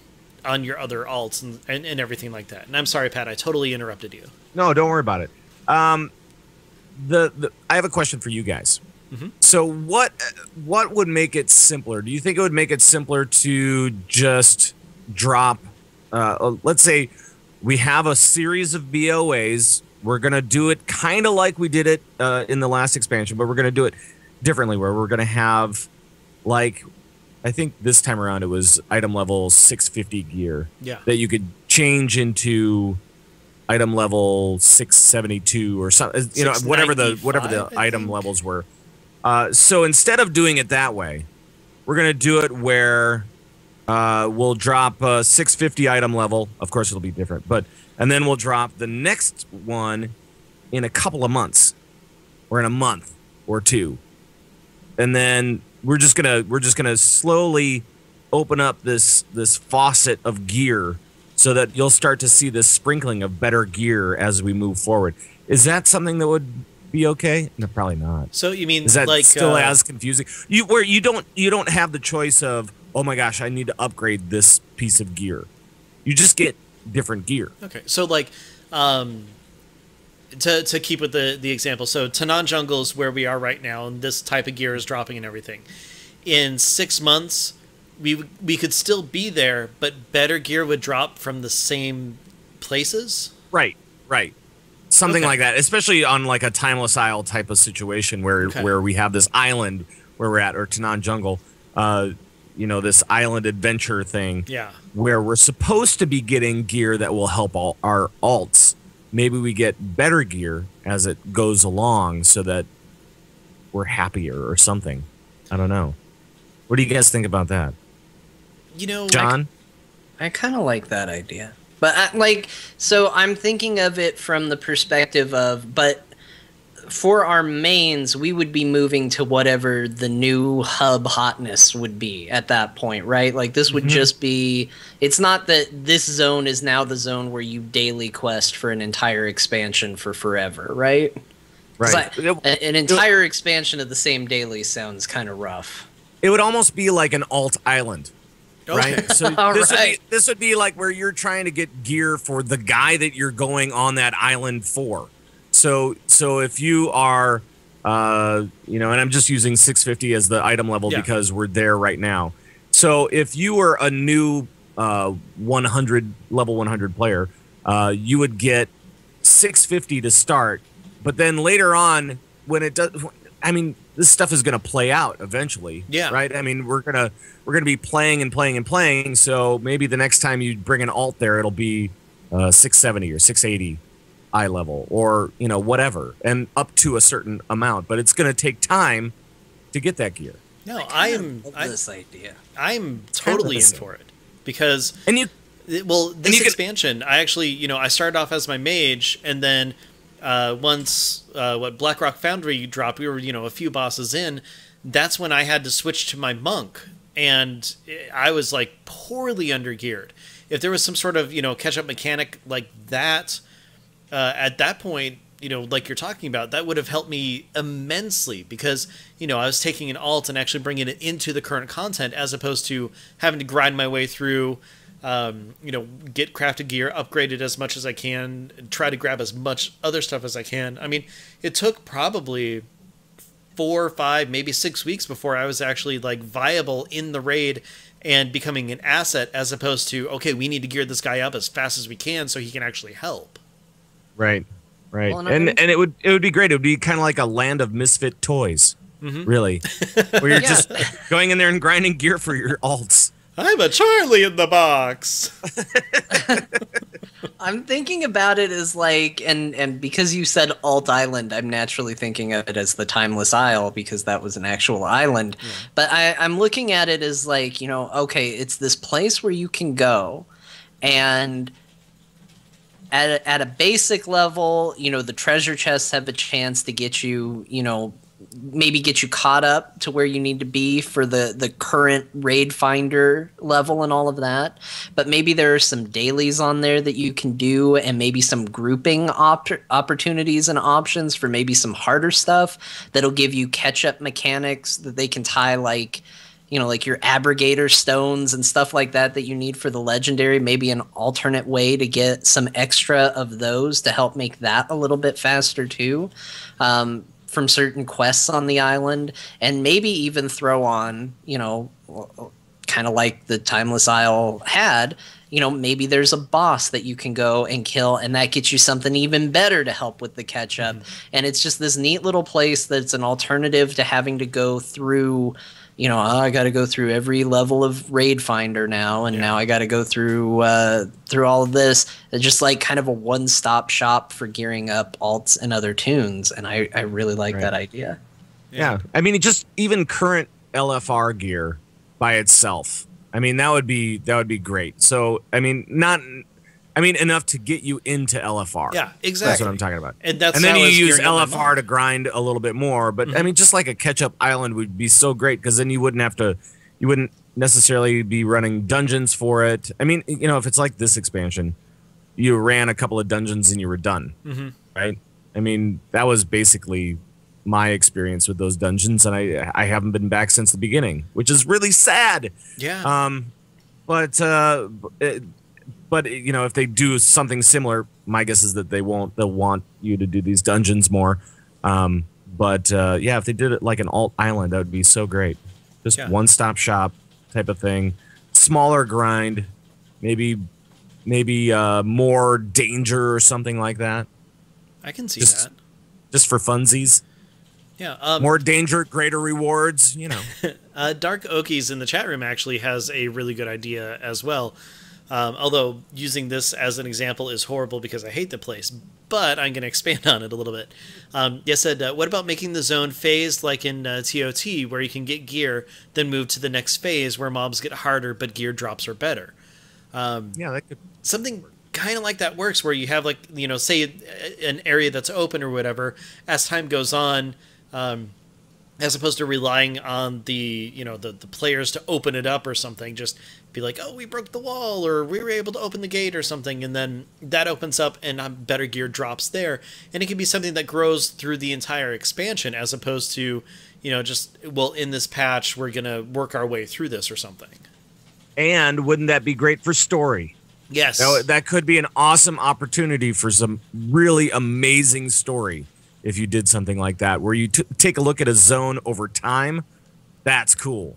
your other alts and everything like that. And I'm sorry, Pat, I totally interrupted you. No, don't worry about it. I have a question for you guys. Mm-hmm. So what would make it simpler? Do you think it would make it simpler to just drop, let's say we have a series of BOAs. We're going to do it kind of like we did it in the last expansion, but we're going to do it differently, where we're going to have, like, I think this time around it was item level 650 gear that you could change into item level 672 or something, you know, whatever the item levels were. So instead of doing it that way, we're going to do it where we'll drop 650 item level. Of course, it'll be different, and then we'll drop the next one in a couple of months, or in a month or two, and then we're just gonna slowly open up this faucet of gear, so that you'll start to see this sprinkling of better gear as we move forward. Is that something that would be okay? No, probably not. So you mean, is that like, still as confusing? You don't have the choice of, oh my gosh, I need to upgrade this piece of gear. You just get different gear. Okay, so like, to keep with the example, so Tanan Jungle is where we are right now, and this type of gear is dropping and everything. In 6 months, we could still be there, but better gear would drop from the same places? Right. Something like that, especially on like a Timeless Isle type of situation where we have this island where we're at, or Tanan Jungle, you know, this island adventure thing, where we're supposed to be getting gear that will help all our alts. Maybe we get better gear as it goes along so that we're happier or something. I don't know. What do you guys think about that? You know, John? I kind of like that idea. But so I'm thinking of it from the perspective of, but for our mains, we would be moving to whatever the new hub hotness would be at that point, right? Like this would just be, it's not that this zone is now the zone where you daily quest for an entire expansion for forever, right? Right. An entire expansion of the same daily sounds kind of rough. It would almost be like an alt island. Okay. Right. So this would be like where you're trying to get gear for the guy that you're going on that island for. So if you are, you know, and I'm just using 650 as the item level because we're there right now. So if you were a new level 100 player, you would get 650 to start. But then later on, when it does, I mean, this stuff is going to play out eventually. Yeah. Right. I mean, we're gonna be playing and playing and playing. So maybe the next time you bring an alt there, it'll be 670 or 680 eye level, or you know, whatever, and up to a certain amount. But it's going to take time to get that gear. No, I love this idea. I'm totally in for it, because this expansion, I actually, you know, I started off as my mage, and then once Blackrock Foundry dropped, we were, you know, a few bosses in. That's when I had to switch to my monk, and I was like poorly undergeared. If there was some sort of, you know, catch up mechanic like that, at that point, like you're talking about, that would have helped me immensely because, I was taking an alt and actually bringing it into the current content as opposed to having to grind my way through, get crafted gear, upgrade it as much as I can, and try to grab as much other stuff as I can. I mean, it took probably 4 or 5, maybe 6 weeks before I was actually like viable in the raid and becoming an asset as opposed to, okay, we need to gear this guy up as fast as we can so he can actually help. Right. Right. Well, and it would be great. It would be kind of like a land of misfit toys, really, where you're just going in there and grinding gear for your alts. I'm a Charlie in the box. I'm thinking about it as like, and because you said Alt Island, I'm naturally thinking of it as the Timeless Isle because that was an actual island. Yeah. But I'm looking at it as like, okay, it's this place where you can go and at a basic level, the treasure chests have a chance to get you, maybe get you caught up to where you need to be for the current raid finder level and all of that. But maybe there are some dailies on there that you can do and maybe some grouping opportunities and options for maybe some harder stuff that'll give you catch-up mechanics that they can tie like your abrogator stones and stuff like that you need for the legendary, maybe an alternate way to get some extra of those to help make that a little bit faster too. From certain quests on the island, and maybe even throw on, kind of like the Timeless Isle had, maybe there's a boss that you can go and kill, and that gets you something even better to help with the catch-up. And it's just this neat little place that's an alternative to having to go through, I got to go through every level of Raid Finder now, and now I got to go through all of this. It's just like kind of a one-stop shop for gearing up alts and other tunes, and I really like that idea. Yeah, I mean, just even current LFR gear by itself. I mean, that would be great. So, I mean, enough to get you into LFR. Yeah, exactly. That's what I'm talking about. And then you use LFR to grind a little bit more. But I mean, just like a catch-up island would be so great because then you wouldn't necessarily be running dungeons for it. I mean, if it's like this expansion, you ran a couple of dungeons and you were done, right? I mean, that was basically my experience with those dungeons, and I haven't been back since the beginning, which is really sad. Yeah. But if they do something similar, my guess is that they'll want you to do these dungeons more. If they did it like an alt island, that would be so great. Just one-stop shop type of thing, smaller grind, maybe more danger or something like that. I can see that. Just for funsies. Yeah. More danger, greater rewards. Dark Okies in the chat room actually has a really good idea as well. Although using this as an example is horrible because I hate the place, but I'm going to expand on it a little bit. Said, what about making the zone phased like in TOT, where you can get gear, then move to the next phase where mobs get harder, but gear drops are better? That could something kind of like that works, where you have like say an area that's open or whatever. As time goes on, as opposed to relying on the players to open it up or something, just be like, oh, we broke the wall or we were able to open the gate or something, and then that opens up and better gear drops there, and it can be something that grows through the entire expansion as opposed to just, well, in this patch we're gonna work our way through this or something. And wouldn't that be great for story? Yes, that could be an awesome opportunity for some really amazing story. If you did something like that, where you take a look at a zone over time, that's cool.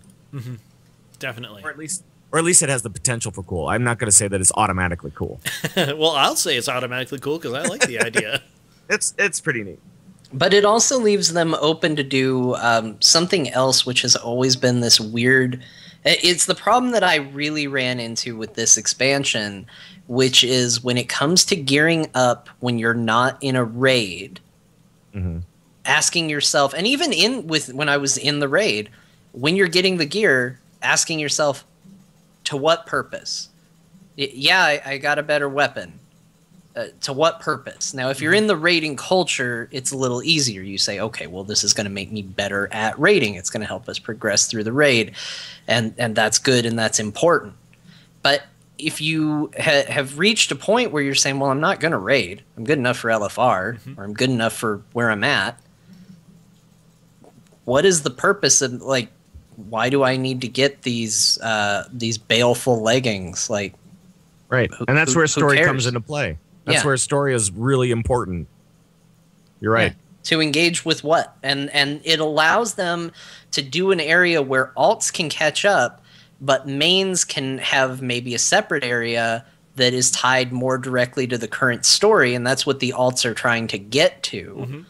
Definitely. Or at least it has the potential for cool. I'm not going to say that it's automatically cool. Well, I'll say it's automatically cool because I like the idea. It's pretty neat. But it also leaves them open to do something else, which has always been this weird. It's the problem that I really ran into with this expansion, which is when it comes to gearing up when you're not in a raid. Asking yourself, and even when I was in the raid, when you're getting the gear, asking yourself, to what purpose? I got a better weapon. To what purpose? Now, if you're in the raiding culture, it's a little easier. You say, okay, well, this is going to make me better at raiding. It's going to help us progress through the raid, and that's good and that's important. But if you have reached a point where you're saying, well, I'm not going to raid. I'm good enough for LFR, or I'm good enough for where I'm at. What is the purpose of, like, why do I need to get these baleful leggings? Like, right. And that's where story cares? comes into play. That's where story is really important. You're right. Yeah. To engage with what? And it allows them to do an area where alts can catch up, but mains can have maybe a separate area that is tied more directly to the current story, and that's what the alts are trying to get to.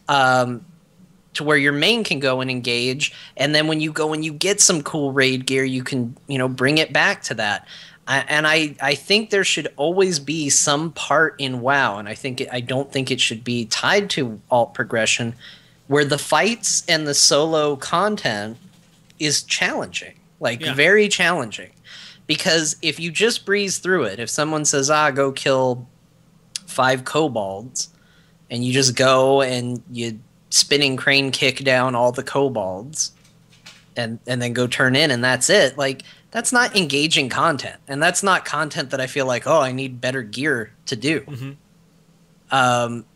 To where your main can go and engage, and then when you go and you get some cool raid gear, you can, you know, bring it back to that. I think there should always be some part in WoW, and I don't think it should be tied to alt progression, where the fights and the solo content is challenging, very challenging. Because if you just breeze through it, if someone says, go kill 5 kobolds, and you just go and you spinning crane kick down all the kobolds, and then go turn in, and that's it, like, that's not engaging content. And that's not content that I feel like, I need better gear to do.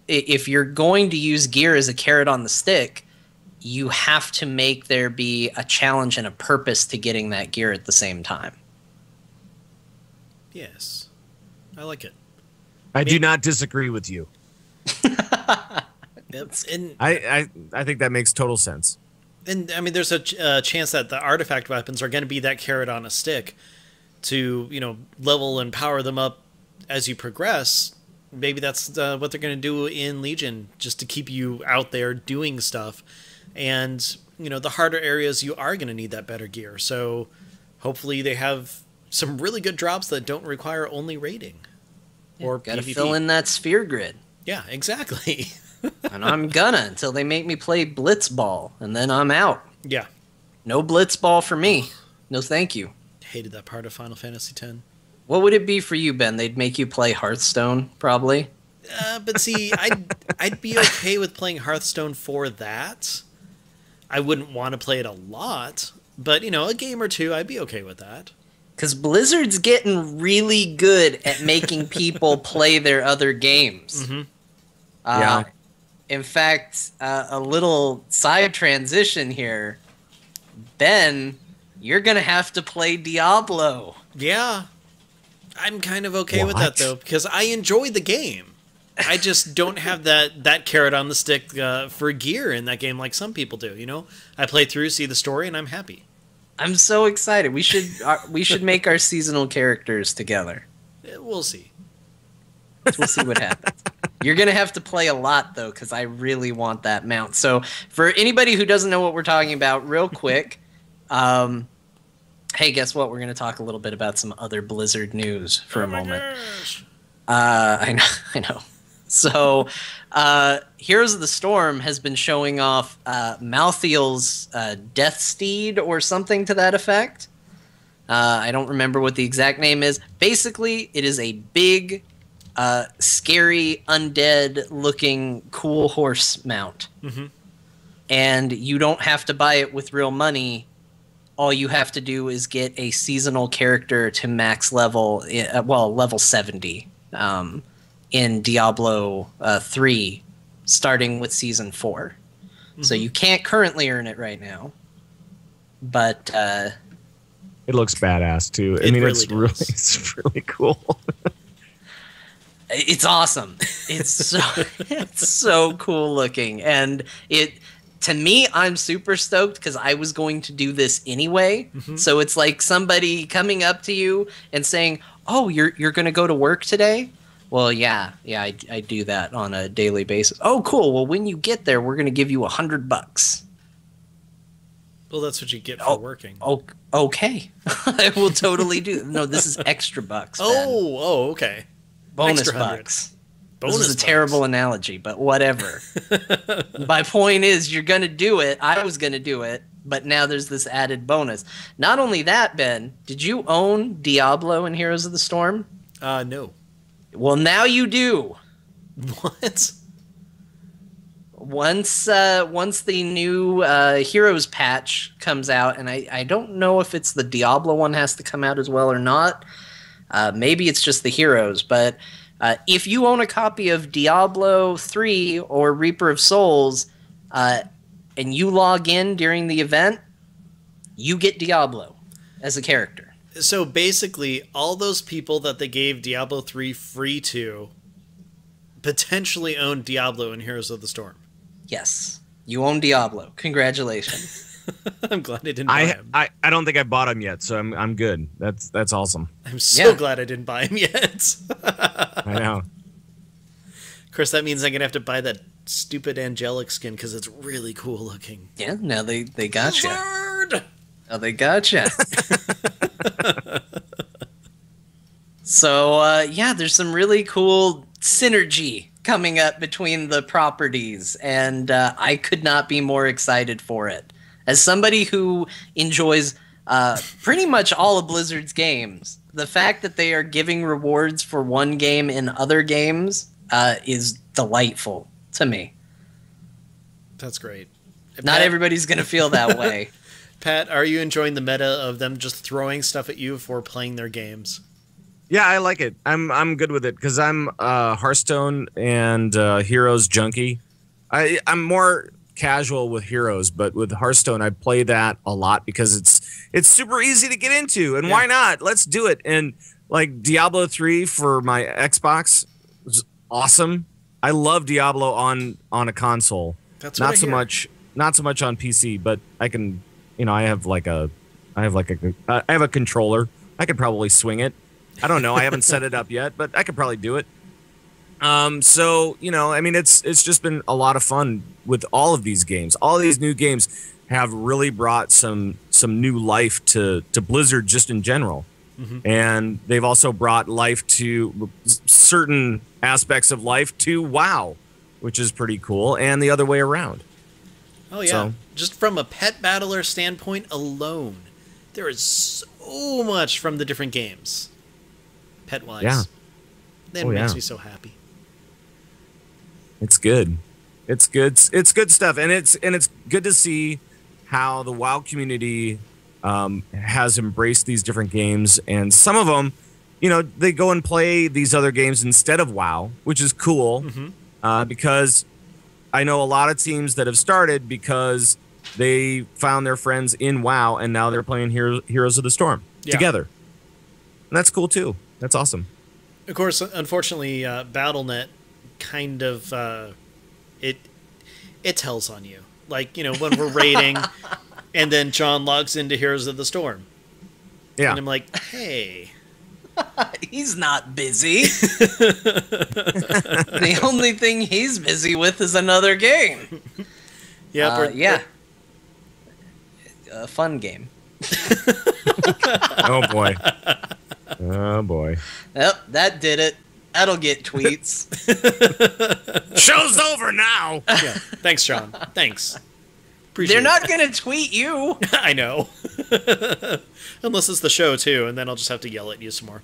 If you're going to use gear as a carrot on the stick, you have to make there be a challenge and a purpose to getting that gear at the same time. Yes. I like it. I do not disagree with you. And I think that makes total sense. And I mean, there's a chance that the artifact weapons are going to be that carrot on a stick to, you know, level and power them up as you progress. Maybe that's what they're going to do in Legion, just to keep you out there doing stuff. And, you know, the harder areas, you are going to need that better gear. So hopefully they have some really good drops that don't require only raiding or gotta PvP. fill in that sphere grid. Yeah, exactly. And I'm gonna until they make me play Blitzball, and then I'm out. Yeah. No Blitzball for me. No thank you. Hated that part of Final Fantasy X. What would it be for you, Ben? They'd make you play Hearthstone, probably. But see, I'd be okay with playing Hearthstone for that. I wouldn't want to play it a lot, but, you know, a game or two, I'd be okay with that. Because Blizzard's getting really good at making people play their other games. Yeah. In fact, a little side transition here. Ben, you're going to have to play Diablo. Yeah. I'm kind of okay with that, though, because I enjoy the game. I just don't have that carrot on the stick for gear in that game like some people do, you know? I play through, see the story, and I'm happy. I'm so excited. We should make our seasonal characters together. We'll see. We'll see what happens. You're going to have to play a lot, though, because I really want that mount. So for anybody who doesn't know what we're talking about, real quick, hey, guess what? We're going to talk a little bit about some other Blizzard news for a moment. I know. So Heroes of the Storm has been showing off Malthael's Death Steed or something to that effect. I don't remember what the exact name is. Basically, it is a big... scary, undead-looking, cool horse mount. And you don't have to buy it with real money. All you have to do is get a seasonal character to max level, level 70 in Diablo 3, starting with Season 4. So you can't currently earn it right now. But... it looks badass, too. I mean, it's really cool. It's awesome. It's so cool looking, and to me, I'm super stoked because I was going to do this anyway. So it's like somebody coming up to you and saying, "Oh, you're going to go to work today?" Well, yeah, I do that on a daily basis. Oh, cool. Well, when you get there, we're going to give you $100. Well, that's what you get for working. Oh, okay. I will totally do. No, this is extra bucks. Oh, okay. Bonus bucks. Bonus this is a bucks. terrible analogy, but whatever. My point is, you're going to do it. I was going to do it, but now there's this added bonus. Not only that, Ben, did you own Diablo in Heroes of the Storm? No. Well, now you do. What? Once the new Heroes patch comes out, and I don't know if it's the Diablo one has to come out as well or not, Maybe it's just the heroes, but if you own a copy of Diablo 3 or Reaper of Souls, and you log in during the event, you get Diablo as a character. So basically, all those people that they gave Diablo 3 free to potentially own Diablo and Heroes of the Storm. Yes, you own Diablo. Congratulations. I'm glad I didn't buy him. I don't think I bought him yet, so I'm good. That's awesome. I'm so glad I didn't buy him yet. I know. Of course, that means I'm going to have to buy that stupid angelic skin because it's really cool looking. Yeah, now they got you. Blizzard! Now they got you. So, yeah, there's some really cool synergy coming up between the properties, and I could not be more excited for it. As somebody who enjoys pretty much all of Blizzard's games, the fact that they are giving rewards for one game in other games is delightful to me. That's great. Not everybody's going to feel that way. Pat, are you enjoying the meta of them just throwing stuff at you for playing their games? Yeah, I like it. I'm good with it because I'm Hearthstone and Heroes junkie. I'm more casual with Heroes, but with Hearthstone I play that a lot because it's super easy to get into, and why not? Let's do it. And like Diablo 3 for my Xbox was awesome. I love Diablo on a console. That's what not so much on PC, but I can, I have a controller. I could probably swing it. I don't know. I haven't set it up yet, but I could probably do it. So, I mean, it's just been a lot of fun with all of these games. All these new games have really brought some new life to Blizzard just in general. Mm-hmm. And they've also brought life to certain aspects of life to WoW, which is pretty cool, and the other way around. Oh, yeah. So, just from a pet battler standpoint alone, there is so much from the different games, pet-wise. Yeah. That makes me so happy. It's good. It's good. It's good stuff, and it's good to see how the WoW community has embraced these different games, and some of them, they go and play these other games instead of WoW, which is cool. Mm-hmm. Because I know a lot of teams that have started because they found their friends in WoW, and now they're playing Heroes of the Storm together, and that's cool too. That's awesome. Of course, unfortunately, BattleNet kind of it tells on you. Like, when we're raiding, and then John logs into Heroes of the Storm. Yeah, and I'm like, hey. He's not busy. The only thing he's busy with is another game. Yeah. A fun game. Oh boy. Oh boy. Yep, that did it. That'll get tweets. Show's over now. Yeah. Thanks, John. Thanks. They're not going to tweet you. I know. Unless it's the show, too, and then I'll just have to yell at you some more.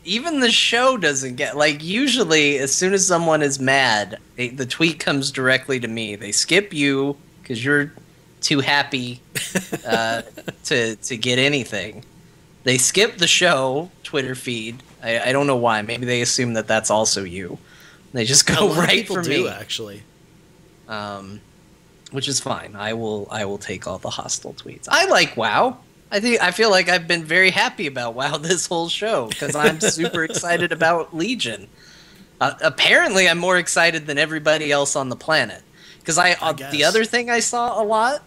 Even the show doesn't get... Like, usually, as soon as someone is mad, the tweet comes directly to me. They skip you, because you're too happy to get anything. They skip the show Twitter feed. I don't know why. Maybe they assume that that's also you. They just go right for me. Do, actually. Which is fine. I will take all the hostile tweets. I like WoW. I feel like I've been very happy about WoW this whole show because I'm super excited about Legion. Apparently, I'm more excited than everybody else on the planet because the other thing I saw a lot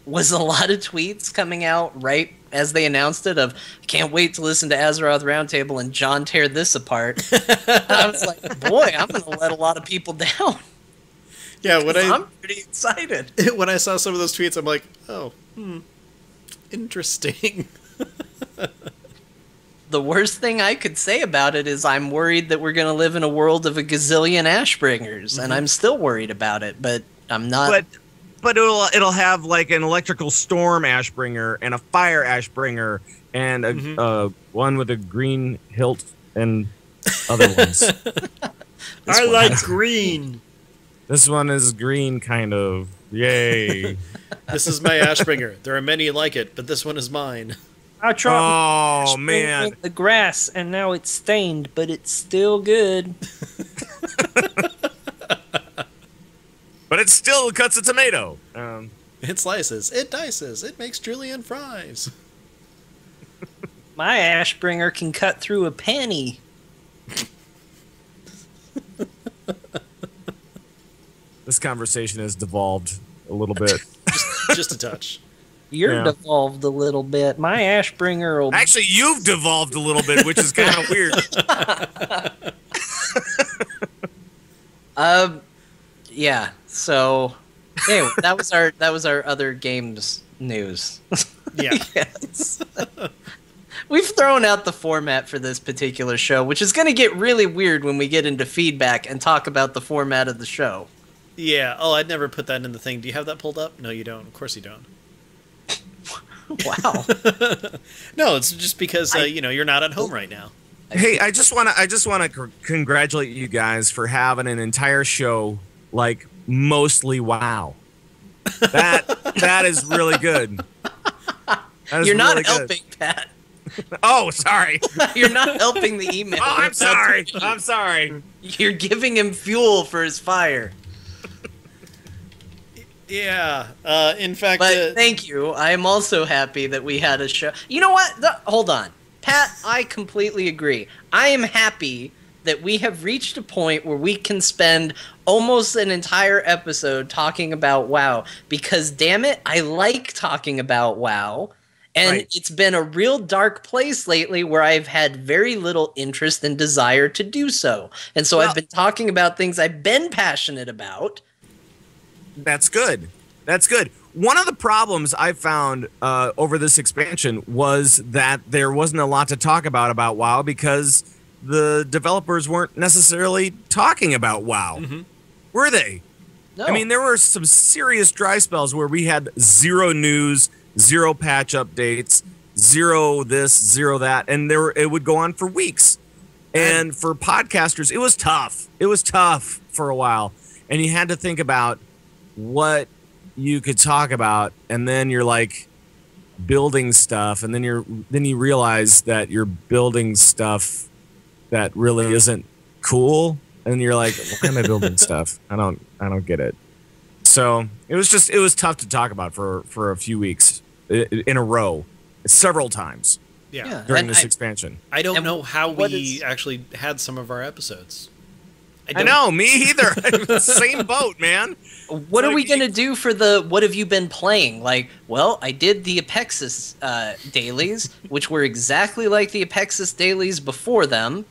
was a lot of tweets coming out right as they announced it of, I can't wait to listen to Azeroth Roundtable and John tear this apart. And I was like, boy, I'm going to let a lot of people down. Yeah, I'm pretty excited. When I saw some of those tweets, I'm like, oh, interesting. The worst thing I could say about it is I'm worried that we're going to live in a world of a gazillion Ashbringers, and I'm still worried about it, but I'm not... But it'll have like an electrical storm Ashbringer and a fire Ashbringer and a one with a green hilt and other ones. I like green. This one is green, kind of. Yay. This is my Ashbringer. There are many like it, but this one is mine. I tried Oh man, the grass and now it's stained, but it's still good. but it still cuts a tomato. It slices, it dices, it makes julienne fries. My Ashbringer can cut through a penny. This conversation has devolved a little bit. Just a touch. You're devolved a little bit. My Ashbringer will... Actually, you've devolved a little bit, which is kind of weird. Yeah. So, anyway, that was our other games news. Yeah. Yes. We've thrown out the format for this particular show, which is going to get really weird when we get into feedback and talk about the format of the show. Yeah. Oh, I'd never put that in the thing. Do you have that pulled up? No, you don't. Of course you don't. Wow. No, it's just because you're not at home right now. Hey, I just want to congratulate you guys for having an entire show like mostly WoW. That is really good. You're not really helping, Pat. Oh, sorry. You're not helping the email. Oh, I'm sorry. I'm sorry. You're giving him fuel for his fire. Yeah. In fact, but thank you. I am also happy that we had a show. You know what? Hold on, Pat. I completely agree. I am happy that we have reached a point where we can spend almost an entire episode talking about WoW. Because damn it, I like talking about WoW. And It's been a real dark place lately where I've had very little interest and desire to do so. And so I've been talking about things I've been passionate about. That's good. That's good. One of the problems I found over this expansion was that there wasn't a lot to talk about WoW because the developers weren't necessarily talking about WoW. Mm-hmm. Were they? No. I mean, there were some serious dry spells where we had zero news, zero patch updates, zero this, zero that, and it would go on for weeks. And for podcasters, it was tough. It was tough for a while. And you had to think about what you could talk about, and then you're like building stuff, and then you realize that you're building stuff that really isn't cool, and you're like, why am I building stuff? I don't get it. So it was tough to talk about for a few weeks in a row, several times. Yeah. During this expansion. I don't know how we actually had some of our episodes. I know, me either. Same boat, man. What are we going to do for the what have you been playing? Like, well, I did the Apexis dailies, which were exactly like the Apexis dailies before them.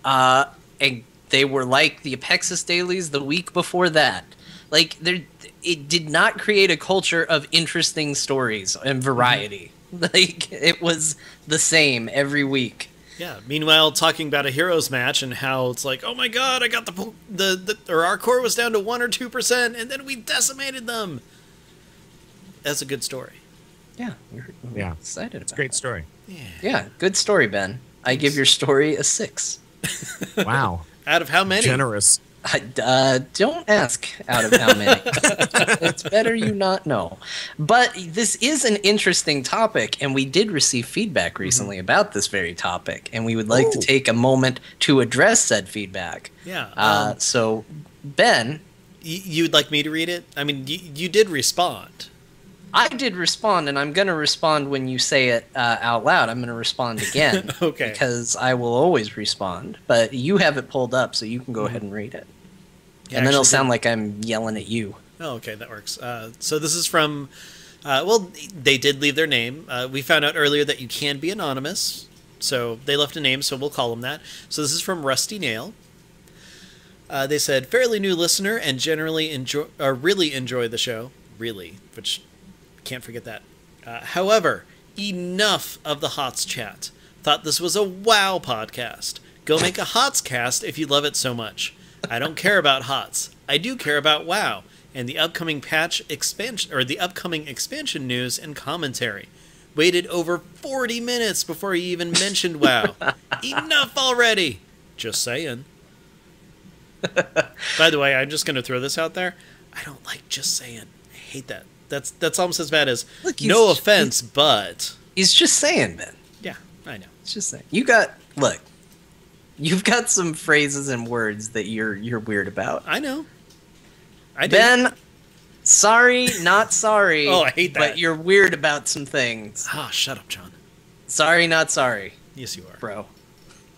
And they were like the Apexis dailies the week before that. Like, it did not create a culture of interesting stories and variety. Mm-hmm. Like, it was the same every week. Yeah. Meanwhile, talking about a heroes match and how it's like, oh my god, I got or our core was down to 1 or 2%, and then we decimated them. That's a good story. Yeah, we're excited about it. It's a great story. Yeah, good story, Ben. I give your story a 6. Wow. Out of how many? Generous. Don't ask out of how many. It's better you not know. But this is an interesting topic, and we did receive feedback recently about this very topic, and we would like to take a moment to address said feedback. Yeah. So, Ben... You'd like me to read it? I mean, you did respond. I did respond, and I'm going to respond when you say it out loud. I'm going to respond again. Okay. Because I will always respond. But you have it pulled up, so you can go ahead and read it. And then it'll sound like I'm yelling at you. Oh, okay, that works. So this is from, they did leave their name. We found out earlier that you can be anonymous. So they left a name, so we'll call them that. So this is from Rusty Nail. They said, fairly new listener and generally really enjoy the show. Really, which, can't forget that. However, enough of the HOTS chat. Thought this was a WoW podcast. Go make a HOTS cast if you love it so much. I don't care about HOTS. I do care about WoW and the upcoming expansion news and commentary. Waited over 40 minutes before he even mentioned WoW. Enough already. Just saying. By the way, I'm just going to throw this out there. I don't like just saying. I hate that. That's almost as bad as no offense, but. He's just saying, Ben. Yeah, I know. He's just saying. You've got some phrases and words that you're weird about. I know. I do. Ben, sorry, not sorry. Oh, I hate that. But you're weird about some things. Ah, shut up, John. Sorry, not sorry. Yes, you are. Bro.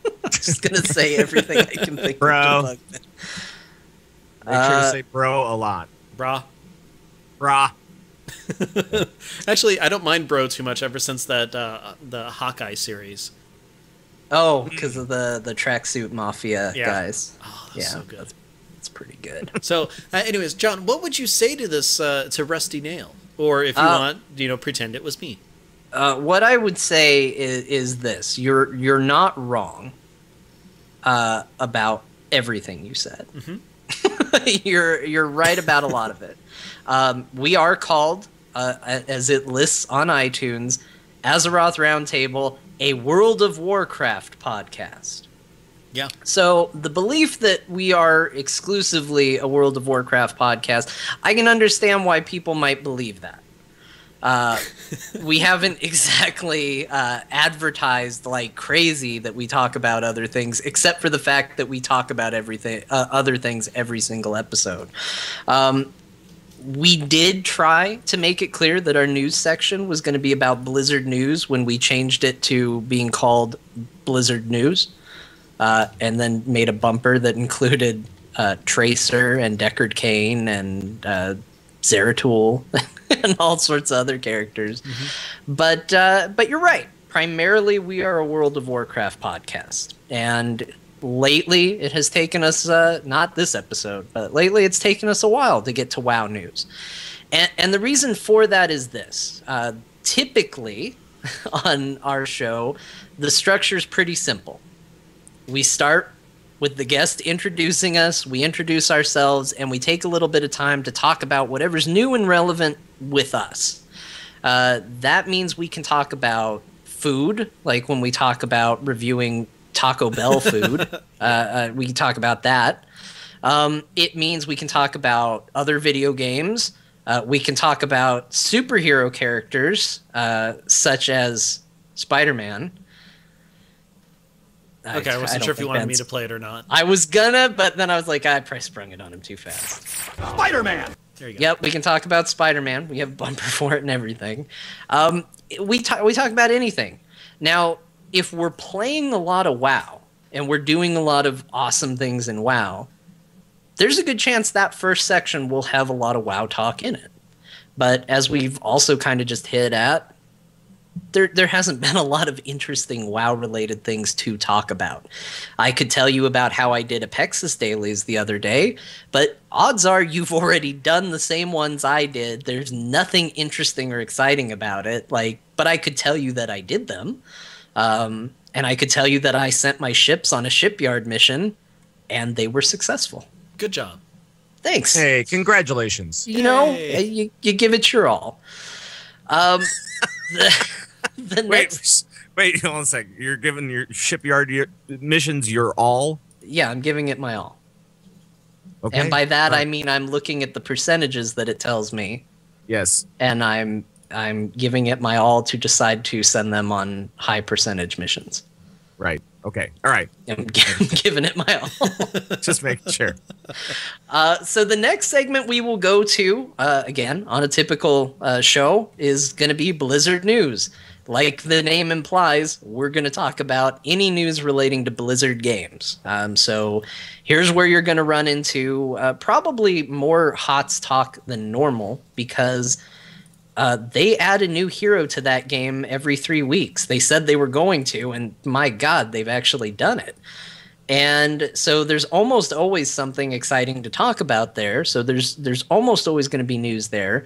I'm just going to say everything I can think bro. of. Make sure to say bro a lot. Brah. Brah. Actually, I don't mind bro too much ever since that the Hawkeye series. Oh, because of the tracksuit mafia guys. Oh, that's so good. That's pretty good. So, anyways, John, what would you say to this to Rusty Nail? Or if you want, pretend it was me. What I would say is this: you're not wrong about everything you said. Mm-hmm. You're right about a lot of it. We are called, as it lists on iTunes, Azeroth Roundtable, a World of Warcraft podcast. Yeah. So the belief that we are exclusively a World of Warcraft podcast, I can understand why people might believe that. We haven't exactly advertised like crazy that we talk about other things, except for the fact that we talk about everything, other things every single episode. We did try to make it clear that our news section was going to be about Blizzard news when we changed it to being called Blizzard News, and then made a bumper that included Tracer and Deckard Cain and Zeratul and all sorts of other characters. Mm-hmm. But you're right. Primarily, we are a World of Warcraft podcast, and lately it has taken us not this episode, but lately it's taken us a while to get to WoW news, and the reason for that is this: typically on our show, the structure is pretty simple. We start with the guest introducing us, we introduce ourselves, and we take a little bit of time to talk about whatever's new and relevant with us. That means we can talk about food, like when we talk about reviewing Taco Bell food. We can talk about that. It means we can talk about other video games. We can talk about superhero characters, such as Spider-Man. Okay, I wasn't sure if you wanted me to play it or not. I was gonna, but then I was like, I probably sprung it on him too fast. Spider-Man! There you go. Yep, we can talk about Spider-Man. We have a bumper for it and everything. We talk about anything. Now, if we're playing a lot of WoW, and we're doing a lot of awesome things in WoW, there's a good chance that first section will have a lot of WoW talk in it. But as we've also kind of just hit at, there hasn't been a lot of interesting WoW-related things to talk about. I could tell you about how I did Apexis dailies the other day, but odds are you've already done the same ones I did. There's nothing interesting or exciting about it. But I could tell you that I did them. And I could tell you that I sent my ships on a shipyard mission, and they were successful. Good job. Thanks. Hey, congratulations. You know, you give it your all. Wait, hold on a second. You're giving your shipyard missions your all? Yeah, I'm giving it my all. Okay. And by that, I mean I'm looking at the percentages that it tells me. Yes. And I'm giving it my all to decide to send them on high percentage missions. Right. Okay. All right. I'm giving it my all. Just making sure. So the next segment we will go to, again, on a typical show, is going to be Blizzard News. Like the name implies, we're going to talk about any news relating to Blizzard games. So here's where you're going to run into probably more HOTS talk than normal, because they add a new hero to that game every 3 weeks. They said they were going to, and my God, they've actually done it. And so there's almost always something exciting to talk about there. So there's almost always going to be news there.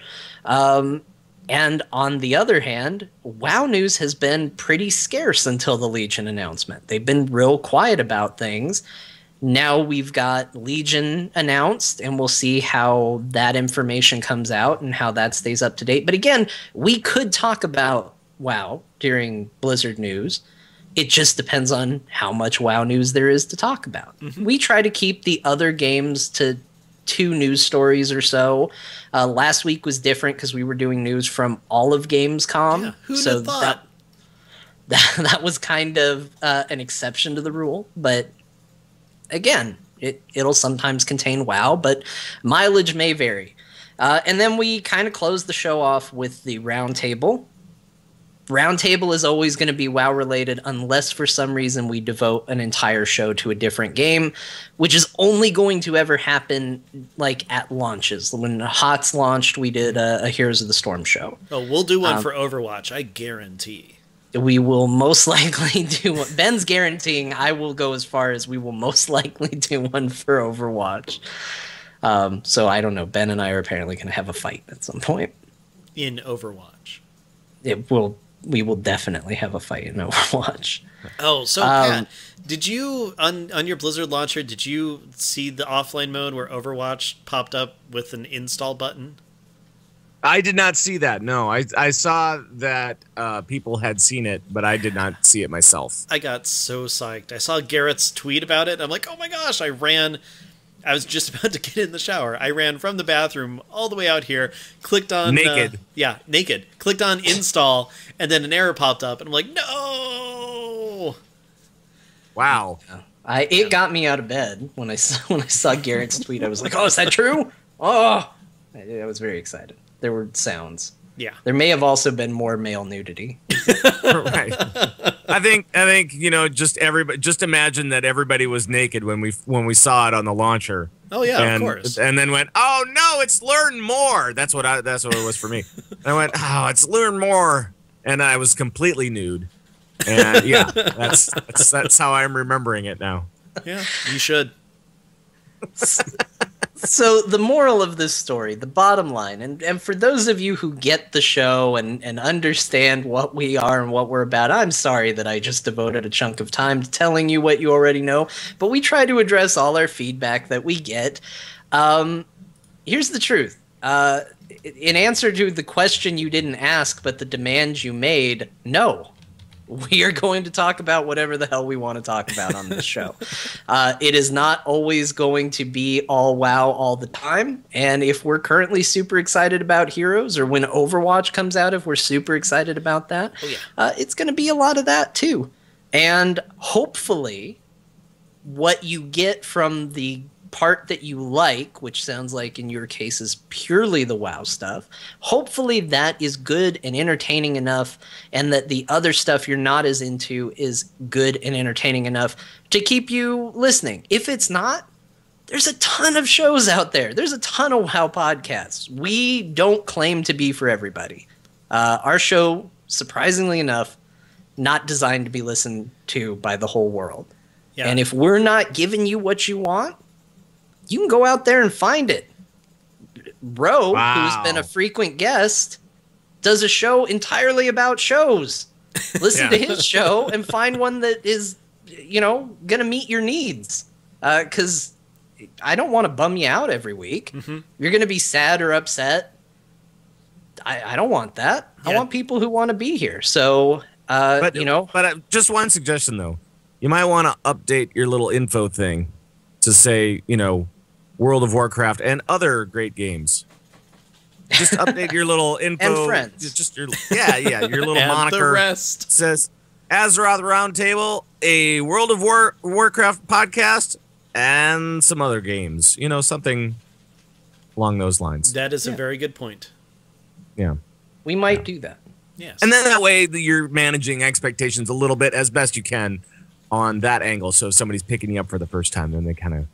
And on the other hand, WoW news has been pretty scarce until the Legion announcement. They've been real quiet about things. Now we've got Legion announced, and we'll see how that information comes out and how that stays up to date. But again, we could talk about WoW during Blizzard news. It just depends on how much WoW news there is to talk about. Mm-hmm. We try to keep the other games to 2 news stories or so. Last week was different because we were doing news from all of Gamescom. Yeah, who'd have thought? that was kind of an exception to the rule. But again, it'll sometimes contain WoW, but mileage may vary. And then we kind of close the show off with the roundtable. Roundtable is always going to be WoW related unless for some reason we devote an entire show to a different game, which is only going to ever happen like at launches. When HOTS launched, we did a Heroes of the Storm show. Oh, we'll do one for Overwatch, I guarantee. We will most likely do one. Ben's guaranteeing. I will go as far as we will most likely do one for Overwatch. So I don't know. Ben and I are apparently going to have a fight at some point. In Overwatch. We will definitely have a fight in Overwatch. Oh, so Pat, did you, on your Blizzard launcher, did you see the offline mode where Overwatch popped up with an install button? I did not see that. No, I saw that people had seen it, but I did not see it myself. I got so psyched. I saw Garrett's tweet about it. I'm like, oh my gosh, I was just about to get in the shower. I ran from the bathroom all the way out here, clicked on... Naked. Naked. Clicked on install, and then an error popped up, and I'm like, no! Wow. It got me out of bed when I saw Garrett's tweet. I was like, oh, is that true? Oh! I was very excited. There were sounds. Yeah. There may have also been more male nudity. Right. I think just imagine that everybody was naked when we saw it on the launcher. Oh yeah, of course. And then went, "Oh no, it's learn more." That's what it was for me. And I went, "Oh, it's learn more." And I was completely nude. And yeah, that's how I'm remembering it now. Yeah, you should. So the moral of this story, the bottom line, and for those of you who get the show and understand what we are and what we're about, I'm sorry that I just devoted a chunk of time to telling you what you already know, but we try to address all our feedback that we get. Here's the truth. In answer to the question you didn't ask, but the demand you made, no. We are going to talk about whatever the hell we want to talk about on this show. It is not always going to be all WoW all the time. And if we're currently super excited about Heroes, or when Overwatch comes out, if we're super excited about that, it's going to be a lot of that too. And hopefully what you get from the part that you like, which sounds like in your case is purely the WoW stuff, hopefully that is good and entertaining enough, and that the other stuff you're not as into is good and entertaining enough to keep you listening. If it's not, there's a ton of shows out there. There's a ton of WoW podcasts. We don't claim to be for everybody. Our show, surprisingly enough, not designed to be listened to by the whole world. Yeah. And if we're not giving you what you want, you can go out there and find it. Ro, who's been a frequent guest, does a show entirely about shows. Listen to his show and find one that is, going to meet your needs. Because I don't want to bum you out every week. Mm-hmm. You're going to be sad or upset. I don't want that. Yeah. I want people who want to be here. So, But just one suggestion, though. You might want to update your little info thing to say, World of Warcraft and other great games. Just update your little info. And friends. Just your little and moniker. The rest. Says Azeroth Roundtable, a World of Warcraft podcast, and some other games. Something along those lines. That is a very good point. Yeah. We might do that. Yes. And then that way you're managing expectations a little bit as best you can on that angle. So if somebody's picking you up for the first time, then they kind of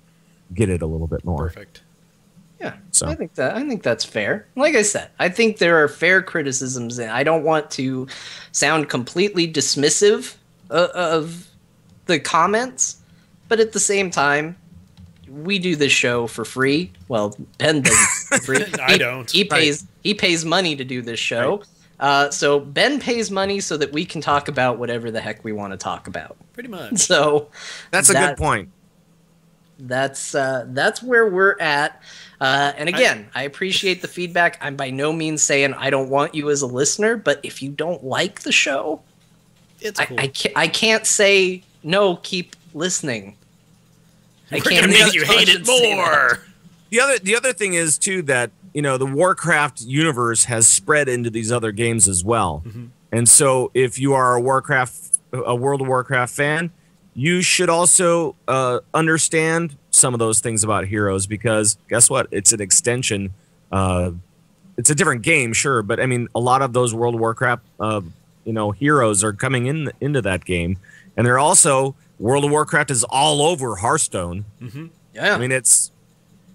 get it a little bit more. Perfect. Yeah, so I think that's fair. Like I said, I think there are fair criticisms, and I don't want to sound completely dismissive of the comments, but at the same time, we do this show for free. Well, Ben does it for free. I don't. He pays money to do this show. Right. So Ben pays money so that we can talk about whatever the heck we want to talk about. Pretty much. So that's a good point. That's where we're at. And again, I appreciate the feedback. I'm by no means saying I don't want you as a listener, but if you don't like the show, it's cool. I can't say no, keep listening. I can't make you hate it more. The other thing is too that the Warcraft universe has spread into these other games as well. Mm-hmm. And so if you are a World of Warcraft fan, you should also understand some of those things about heroes, because guess what? It's an extension. It's a different game, sure, but I mean, a lot of those World of Warcraft, heroes are coming into that game, and they're also World of Warcraft is all over Hearthstone. Mm-hmm. Yeah, I mean, it's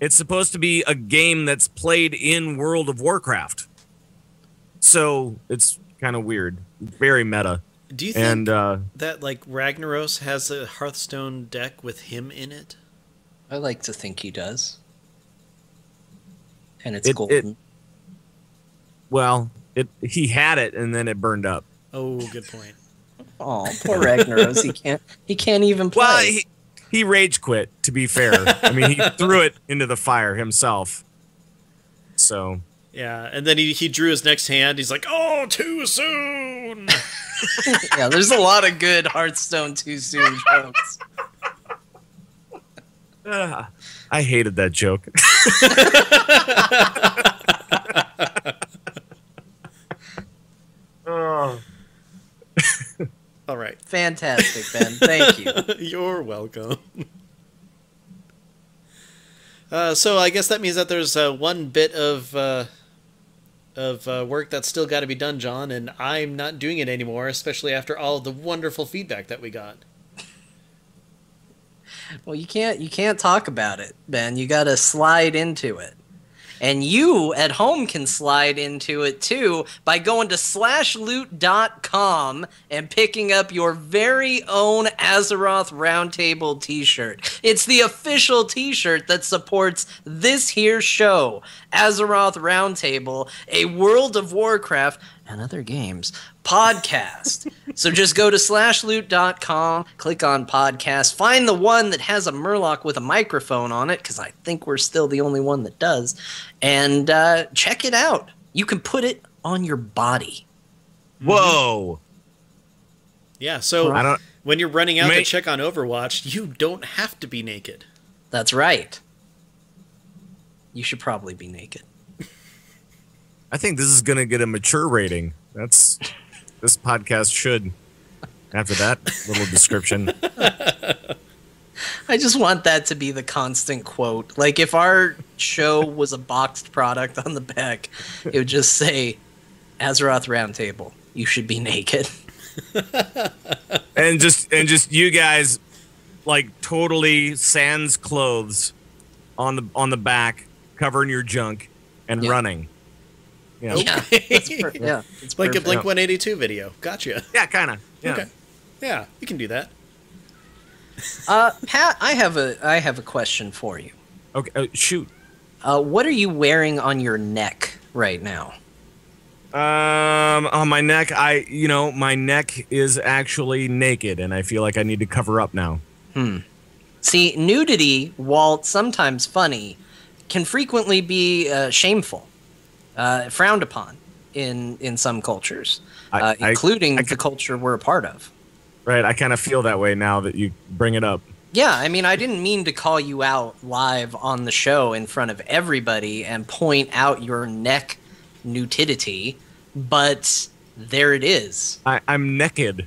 supposed to be a game that's played in World of Warcraft, so it's kind of weird, very meta. Do you think that like Ragnaros has a Hearthstone deck with him in it? I like to think he does, and it's golden. He had it and then it burned up. Oh, good point. Oh, poor Ragnaros. He can't even play. Well, he rage quit, to be fair. I mean, he threw it into the fire himself. So yeah, and then he drew his next hand. He's like, "Oh, too soon." Yeah, there's a lot of good Hearthstone too soon jokes. I hated that joke. Oh. All right. Fantastic, Ben. Thank you. You're welcome. So I guess that means that there's one bit of work that's still got to be done, John, and I'm not doing it anymore, especially after all of the wonderful feedback that we got. Well, you can't talk about it, Ben. You got to slide into it. And you at home can slide into it too by going to slashloot.com and picking up your very own Azeroth Roundtable t-shirt. It's the official t-shirt that supports this here show, Azeroth Roundtable, a World of Warcraft and other games podcast. So just go to slashloot.com, click on podcast, find the one that has a Murloc with a microphone on it, because I think we're still the only one that does, and check it out. You can put it on your body. Whoa. Yeah, so when you're running out to check on Overwatch, you don't have to be naked. That's right. You should probably be naked. I think this is going to get a mature rating. This podcast should, after that little description. I just want that to be the constant quote. Like, if our show was a boxed product on the back, it would just say, Azeroth Roundtable, you should be naked. and just you guys, like, totally sans clothes on the back, covering your junk and running. Yeah, it's like a Blink 182 video. Gotcha. Yeah, kind of. Yeah. Okay. Yeah, you can do that. Pat, I have a question for you. Okay, shoot. What are you wearing on your neck right now? On my neck, my neck is actually naked, and I feel like I need to cover up now. See, nudity, while sometimes funny, can frequently be shameful. Frowned upon in some cultures, including the culture we're a part of. Right, I kind of feel that way now that you bring it up. Yeah, I mean, I didn't mean to call you out live on the show in front of everybody and point out your neck nudity, but there it is. I'm naked.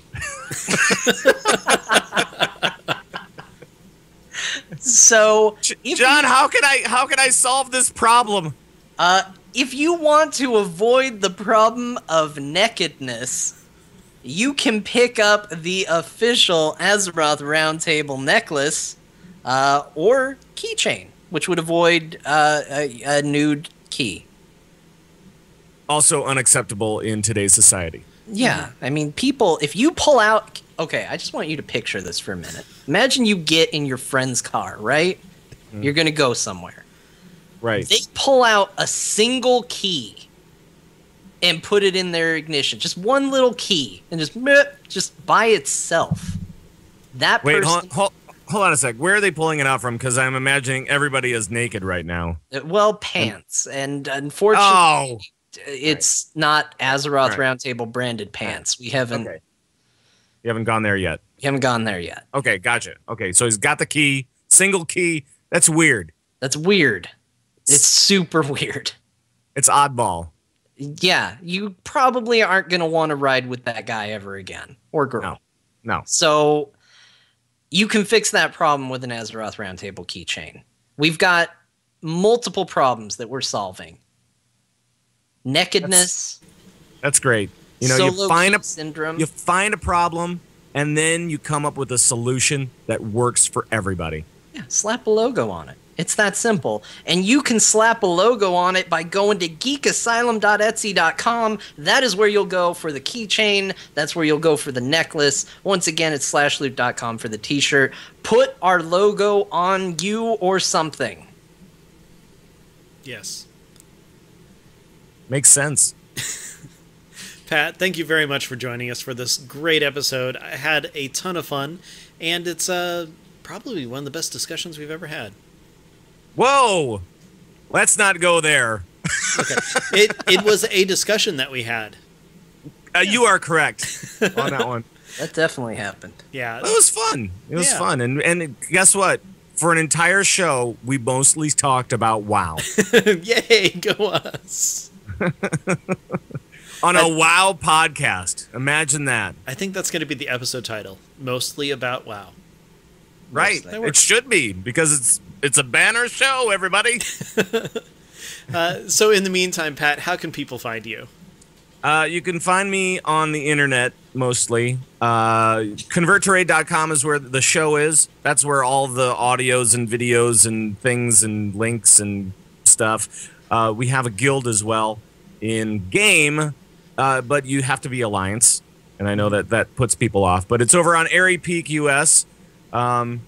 So, John, how can I solve this problem? If you want to avoid the problem of nakedness, you can pick up the official Azeroth Roundtable necklace or keychain, which would avoid a nude key. Also unacceptable in today's society. Yeah, I mean, people, if you pull out... Okay, I just want you to picture this for a minute. Imagine you get in your friend's car, right? You're going to go somewhere. Right. They pull out a single key and put it in their ignition. Just one little key. And just by itself. That Wait, person... hold on a sec. Where are they pulling it out from? Because I'm imagining everybody is naked right now. Well, pants. And unfortunately, it's not Azeroth Right. Roundtable branded pants. We haven't... Okay. You haven't gone there yet. We haven't gone there yet. Okay, gotcha. Okay, so he's got the key. Single key. That's weird. That's weird. It's super weird. It's oddball. Yeah, you probably aren't going to want to ride with that guy ever again, or girl. No. So you can fix that problem with an Azeroth Roundtable keychain. We've got multiple problems that we're solving. Nakedness. That's great. You know, Solo keep syndrome. You find a problem, and then you come up with a solution that works for everybody. Yeah, slap a logo on it. It's that simple. And you can slap a logo on it by going to geekasylum.etsy.com. That is where you'll go for the keychain. That's where you'll go for the necklace. Once again, it's slashloot.com for the t-shirt. Put our logo on you or something. Yes. Makes sense. Pat, thank you very much for joining us for this great episode. I had a ton of fun, and it's probably one of the best discussions we've ever had. Whoa! Let's not go there. Okay. It was a discussion that we had. You are correct on that one. That definitely happened. Yeah. It was fun. It was fun. And guess what? For an entire show, we mostly talked about WoW. Yay, go us. On a WoW podcast. Imagine that. I think that's going to be the episode title. Mostly about WoW. Right. It should be, because it's a banner show, everybody. So in the meantime, Pat, how can people find you? You can find me on the internet, mostly. ConvertToRaid.com is where the show is. That's where all the audios and videos and things and links and stuff. We have a guild as well in game, but you have to be Alliance. And I know that puts people off. But it's over on Airy Peak US. And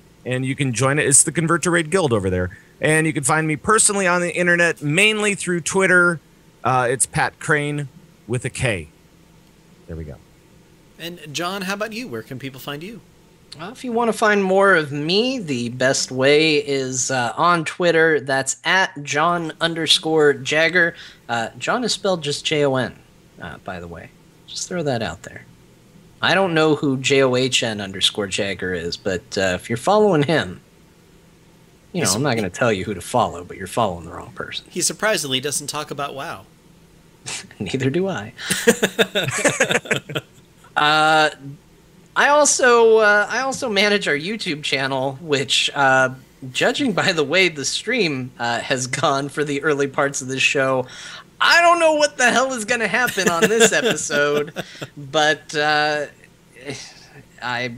you can join it. It's the Convert to Raid Guild over there. And you can find me personally on the internet, mainly through Twitter. It's Pat Krane with a K. There we go. And John, how about you? Where can people find you? Well, if you want to find more of me, the best way is on Twitter. That's at John_Jagger. John is spelled just Jon, by the way. Just throw that out there. I don't know who JOHN_Jagger is, but if you're following him, you know, I'm not going to tell you who to follow, but you're following the wrong person. He surprisingly doesn't talk about WoW. Neither do I. I also manage our YouTube channel, which, judging by the way the stream has gone for the early parts of this show, I don't know what the hell is going to happen on this episode, but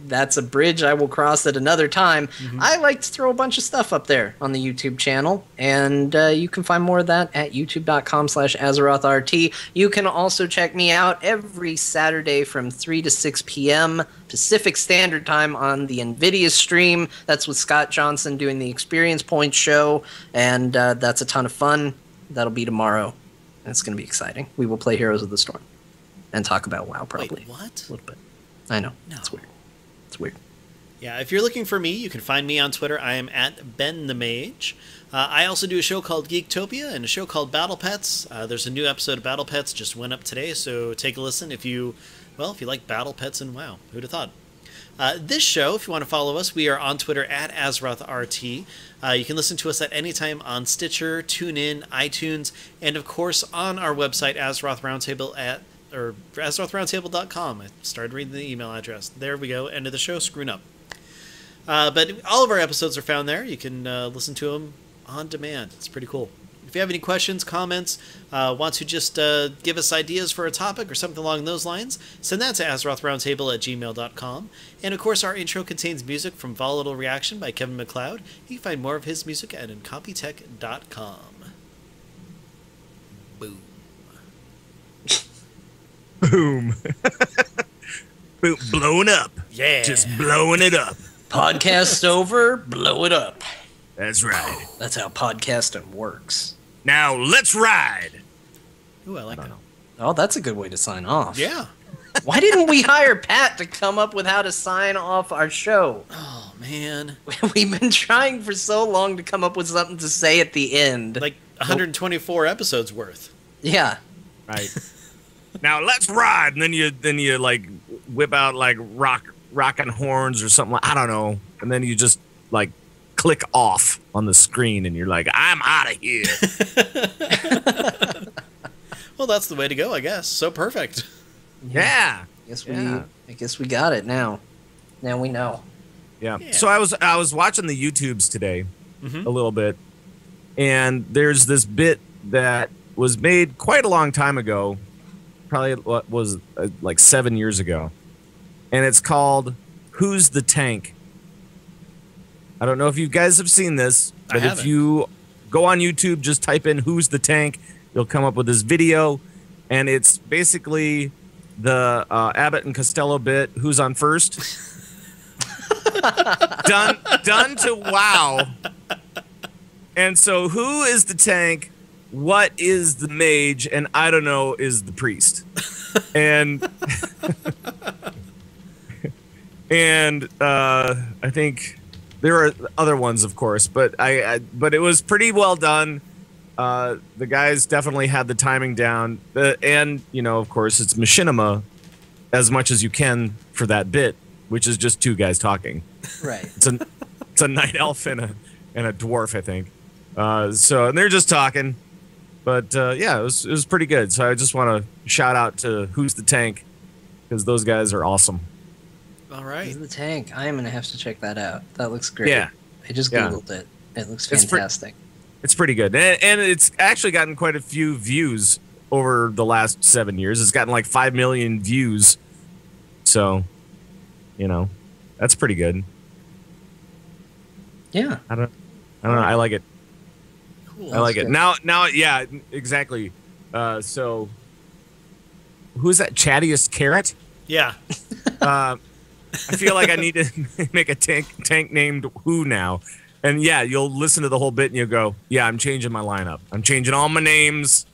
that's a bridge I will cross at another time. Mm-hmm. I like to throw a bunch of stuff up there on the YouTube channel, and you can find more of that at youtube.com/AzerothRT. You can also check me out every Saturday from 3 to 6 p.m. Pacific Standard Time on the NVIDIA stream. That's with Scott Johnson doing the Experience Point show, and that's a ton of fun. That'll be tomorrow. It's going to be exciting. We will play Heroes of the Storm and talk about WoW, probably. Wait, what? A little bit. I know. No. It's weird. It's weird. Yeah, if you're looking for me, you can find me on Twitter. I am at Ben the Mage. I also do a show called Geektopia and a show called Battle Pets. There's a new episode of Battle Pets just went up today, so take a listen if you like Battle Pets and WoW. Who'd have thought? This show, if you want to follow us, we are on Twitter at AzerothRT. You can listen to us at any time on Stitcher, TuneIn, iTunes, and of course on our website, Azeroth Roundtable or AzerothRoundtable.com. I started reading the email address. There we go. End of the show. Screwing up. But all of our episodes are found there. You can listen to them on demand. It's pretty cool. If you have any questions, comments, want to just give us ideas for a topic or something along those lines, send that to AzerothRoundtable@gmail.com. And of course, our intro contains music from Volatile Reaction by Kevin MacLeod. You can find more of his music at incompetech.com. Boom. Boom. Boom. Blowing up. Yeah. Just blowing it up. Podcast over, blow it up. That's right. That's how podcasting works. Now let's ride. Ooh, I like that. Oh, that's a good way to sign off. Yeah. Why didn't we hire Pat to come up with how to sign off our show? Oh, man. We've been trying for so long to come up with something to say at the end. Like 124 episodes worth. Yeah. Right. Now let's ride, and then you like whip out like rockin' horns or something. I don't know, and then you just like click off on the screen, and you're like, I'm out of here. Well, that's the way to go, I guess. So perfect. Yeah. I guess we got it now. Now we know. Yeah. Yeah. So I was watching the YouTubes today a little bit, and there's this bit that was made quite a long time ago, probably what was like 7 years ago, and it's called "Who's the Tank?" I don't know if you guys have seen this, but if you go on YouTube, just type in "Who's the Tank," you'll come up with this video, and it's basically the Abbott and Costello bit, "Who's on first?" done to WoW. And so, who is the tank? What is the mage? And I don't know is the priest. And I think there are other ones, of course, but but it was pretty well done. The guys definitely had the timing down, and of course, it's machinima as much as you can for that bit, which is just two guys talking. Right. It's a night elf and a dwarf, I think. And they're just talking, but yeah, it was pretty good. So I just want to shout out to Who's the Tank, because those guys are awesome. All right. Who's the Tank? I am gonna have to check that out. That looks great. Yeah. I just googled it. It looks fantastic. It's pretty good, and it's actually gotten quite a few views over the last 7 years. It's gotten like 5 million views. So, that's pretty good. Yeah. I don't know. I like it. Cool. I like it. Now, yeah, exactly. So, who's that? Chattiest Carrot? Yeah. I feel like I need to make a tank named Who now. And yeah, you'll listen to the whole bit and you'll go, yeah, I'm changing my lineup. I'm changing all my names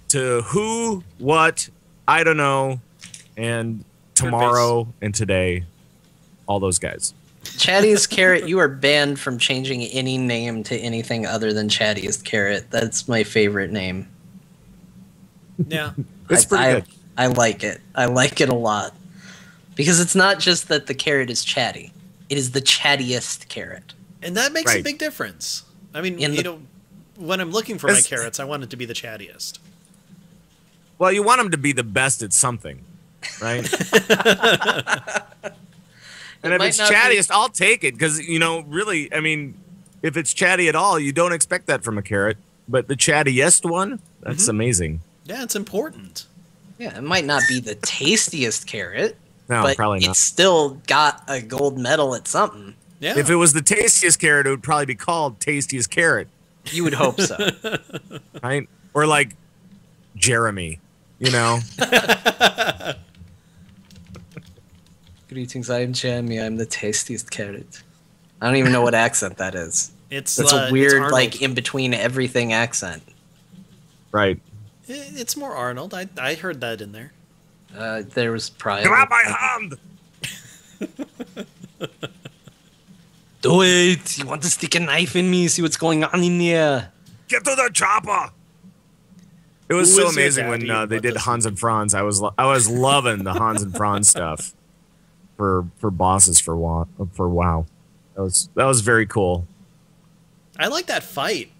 to Who, What, I don't know, and Tomorrow and Today. All those guys. Chattiest Carrot, you are banned from changing any name to anything other than Chattiest Carrot. That's my favorite name. Yeah. It's pretty good. I like it. I like it a lot. Because it's not just that the carrot is chatty. It is the chattiest carrot. And that makes a Right. big difference. I mean, In when I'm looking for my carrots, I want it to be the chattiest. Well, you want them to be the best at something, right? And if might it's not be- chattiest, I'll take it because, really, I mean, if it's chatty at all, you don't expect that from a carrot. But the chattiest one, that's amazing. Yeah, it's important. Yeah, it might not be the tastiest carrot, No, but probably not. it's still got a gold medal at something. Yeah. If it was the tastiest carrot, it would probably be called Tastiest Carrot, You would hope so. right? Or like Jeremy, Greetings, I am Jeremy. I'm the tastiest carrot. I don't even know what accent that is. It's That's a it's weird, Arnold. like, in between everything accent. Right? It's more Arnold. I heard that in there. There was probably... Grab my hand! Do it! You want to stick a knife in me? See what's going on in there? Get to the chopper! It was Who so is your amazing when daddy? they What did does Hans and Franz. I was loving the Hans and Franz stuff for bosses for WoW. That was very cool. I like that fight.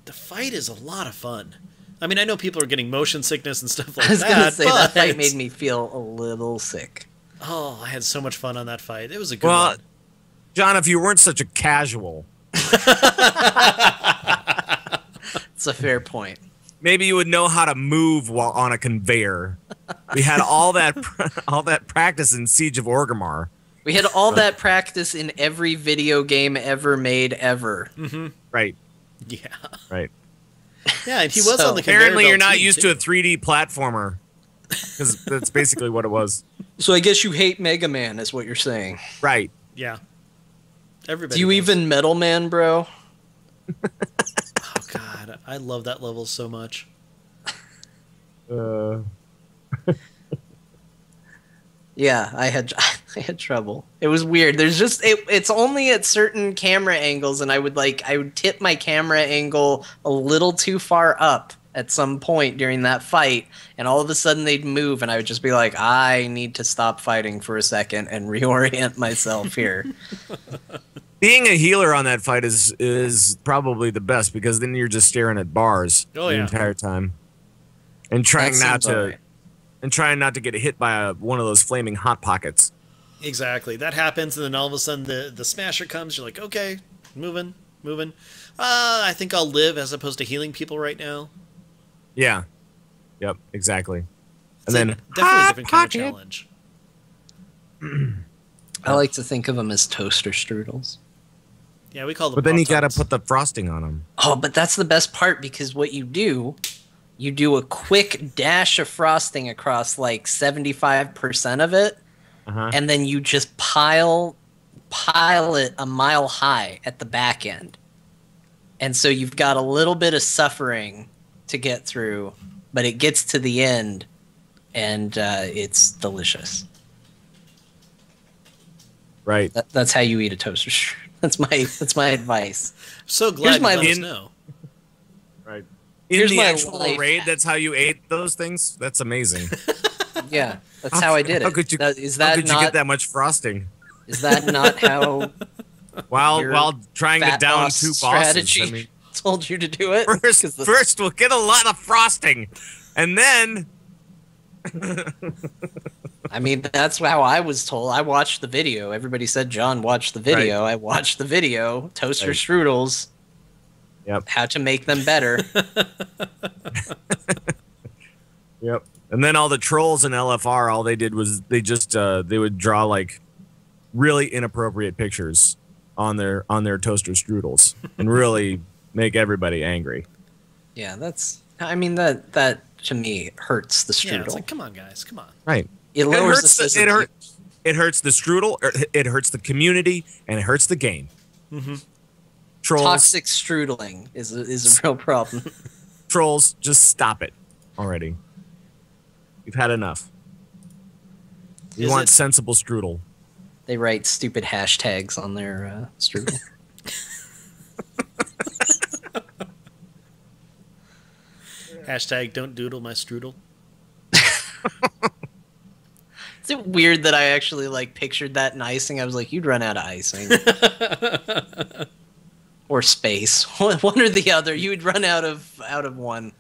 The fight is a lot of fun. I mean, I know people are getting motion sickness and stuff like I was that. gonna say, that but- fight made me feel a little sick. Oh, I had so much fun on that fight. It was a good Well, one. John, if you weren't such a casual, It's a fair point. maybe you would know how to move while on a conveyor. We had all that practice in Siege of Orgrimmar. We had all that practice in every video game ever made ever. Right. Yeah. Right. Yeah, and he was So- on the conveyor Apparently, you're belt not too, used to a 3D platformer, because that's basically what it was. So I guess you hate Mega Man, is what you're saying. Right. Yeah. Everybody Do you does. even Metal Man, bro? Oh, God. I love that level so much. Yeah, I had trouble. It was weird. There's just it's only at certain camera angles, and I would tip my camera angle a little too far up at some point during that fight, and all of a sudden they'd move, and I would just be like, I need to stop fighting for a second and reorient myself here. Being a healer on that fight is probably the best, because then you're just staring at bars Oh, the yeah. entire time. and trying That not seems to alright. and trying not to get hit by one of those flaming hot pockets. Exactly. That happens, and then all of a sudden the smasher comes. You're like, okay, moving. I think I'll live as opposed to healing people right now. Yeah. Yep. Exactly. It's And a then definitely a hot different kind of pocket. challenge. I like to think of them as toaster strudels. Yeah, we call them. But then you got to Pop-Tarts. put the frosting on them. Oh, but that's the best part because what you do a quick dash of frosting across like 75% of it, Uh-huh. and then you just pile it a mile high at the back end. And so you've got a little bit of suffering to get through, but it gets to the end, and it's delicious. Right. That's how you eat a toaster strudel. That's my advice. So glad you my let us in- know. Right. In Here's the my actual life raid, hack. that's how you ate those things? That's amazing. Yeah, that's how I did it. How could you, Is how that could you not get that much frosting? is that not how your While trying to fat down boss two bosses. strategy I mean, told you to do it? first, 'Cause the- first we'll get a lot of frosting, and then I mean, that's how I was told. I watched the video. Everybody said, John, watch the video. I watched the video. Toaster Right. strudels. Yep. How to make them better. Yep. And then all the trolls in LFR, all they did was they just they would draw like really inappropriate pictures on their toaster strudels and really make everybody angry. Yeah, that's. I mean, that to me hurts the strudel. Yeah, it's like, come on, guys, come on. Right. It lowers the sensitivity. It hurts the strudel. It hurts the community, and it hurts the game. Mm-hmm. Trolls, Toxic strudeling is a real problem. trolls, just stop it already. You've had enough. You Is want it- sensible strudel. They write stupid hashtags on their strudel. Hashtag don't doodle my strudel. Is it weird that I actually like pictured that in icing? I was like, you'd run out of icing. Or space. One or the other. You would run out of one.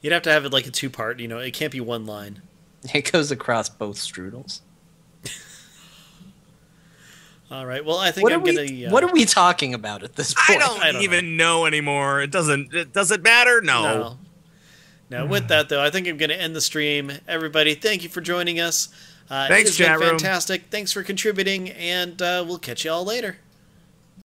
You'd have to have it like a two-part. It can't be one line. It goes across both strudels. All right. Well, I think I'm gonna. What are we talking about at this point? I don't even know anymore. It doesn't matter. No. No. With that though, I think I'm gonna end the stream. Everybody, thank you for joining us. Thanks, it has been chat room. fantastic. Thanks for contributing, and we'll catch you all later.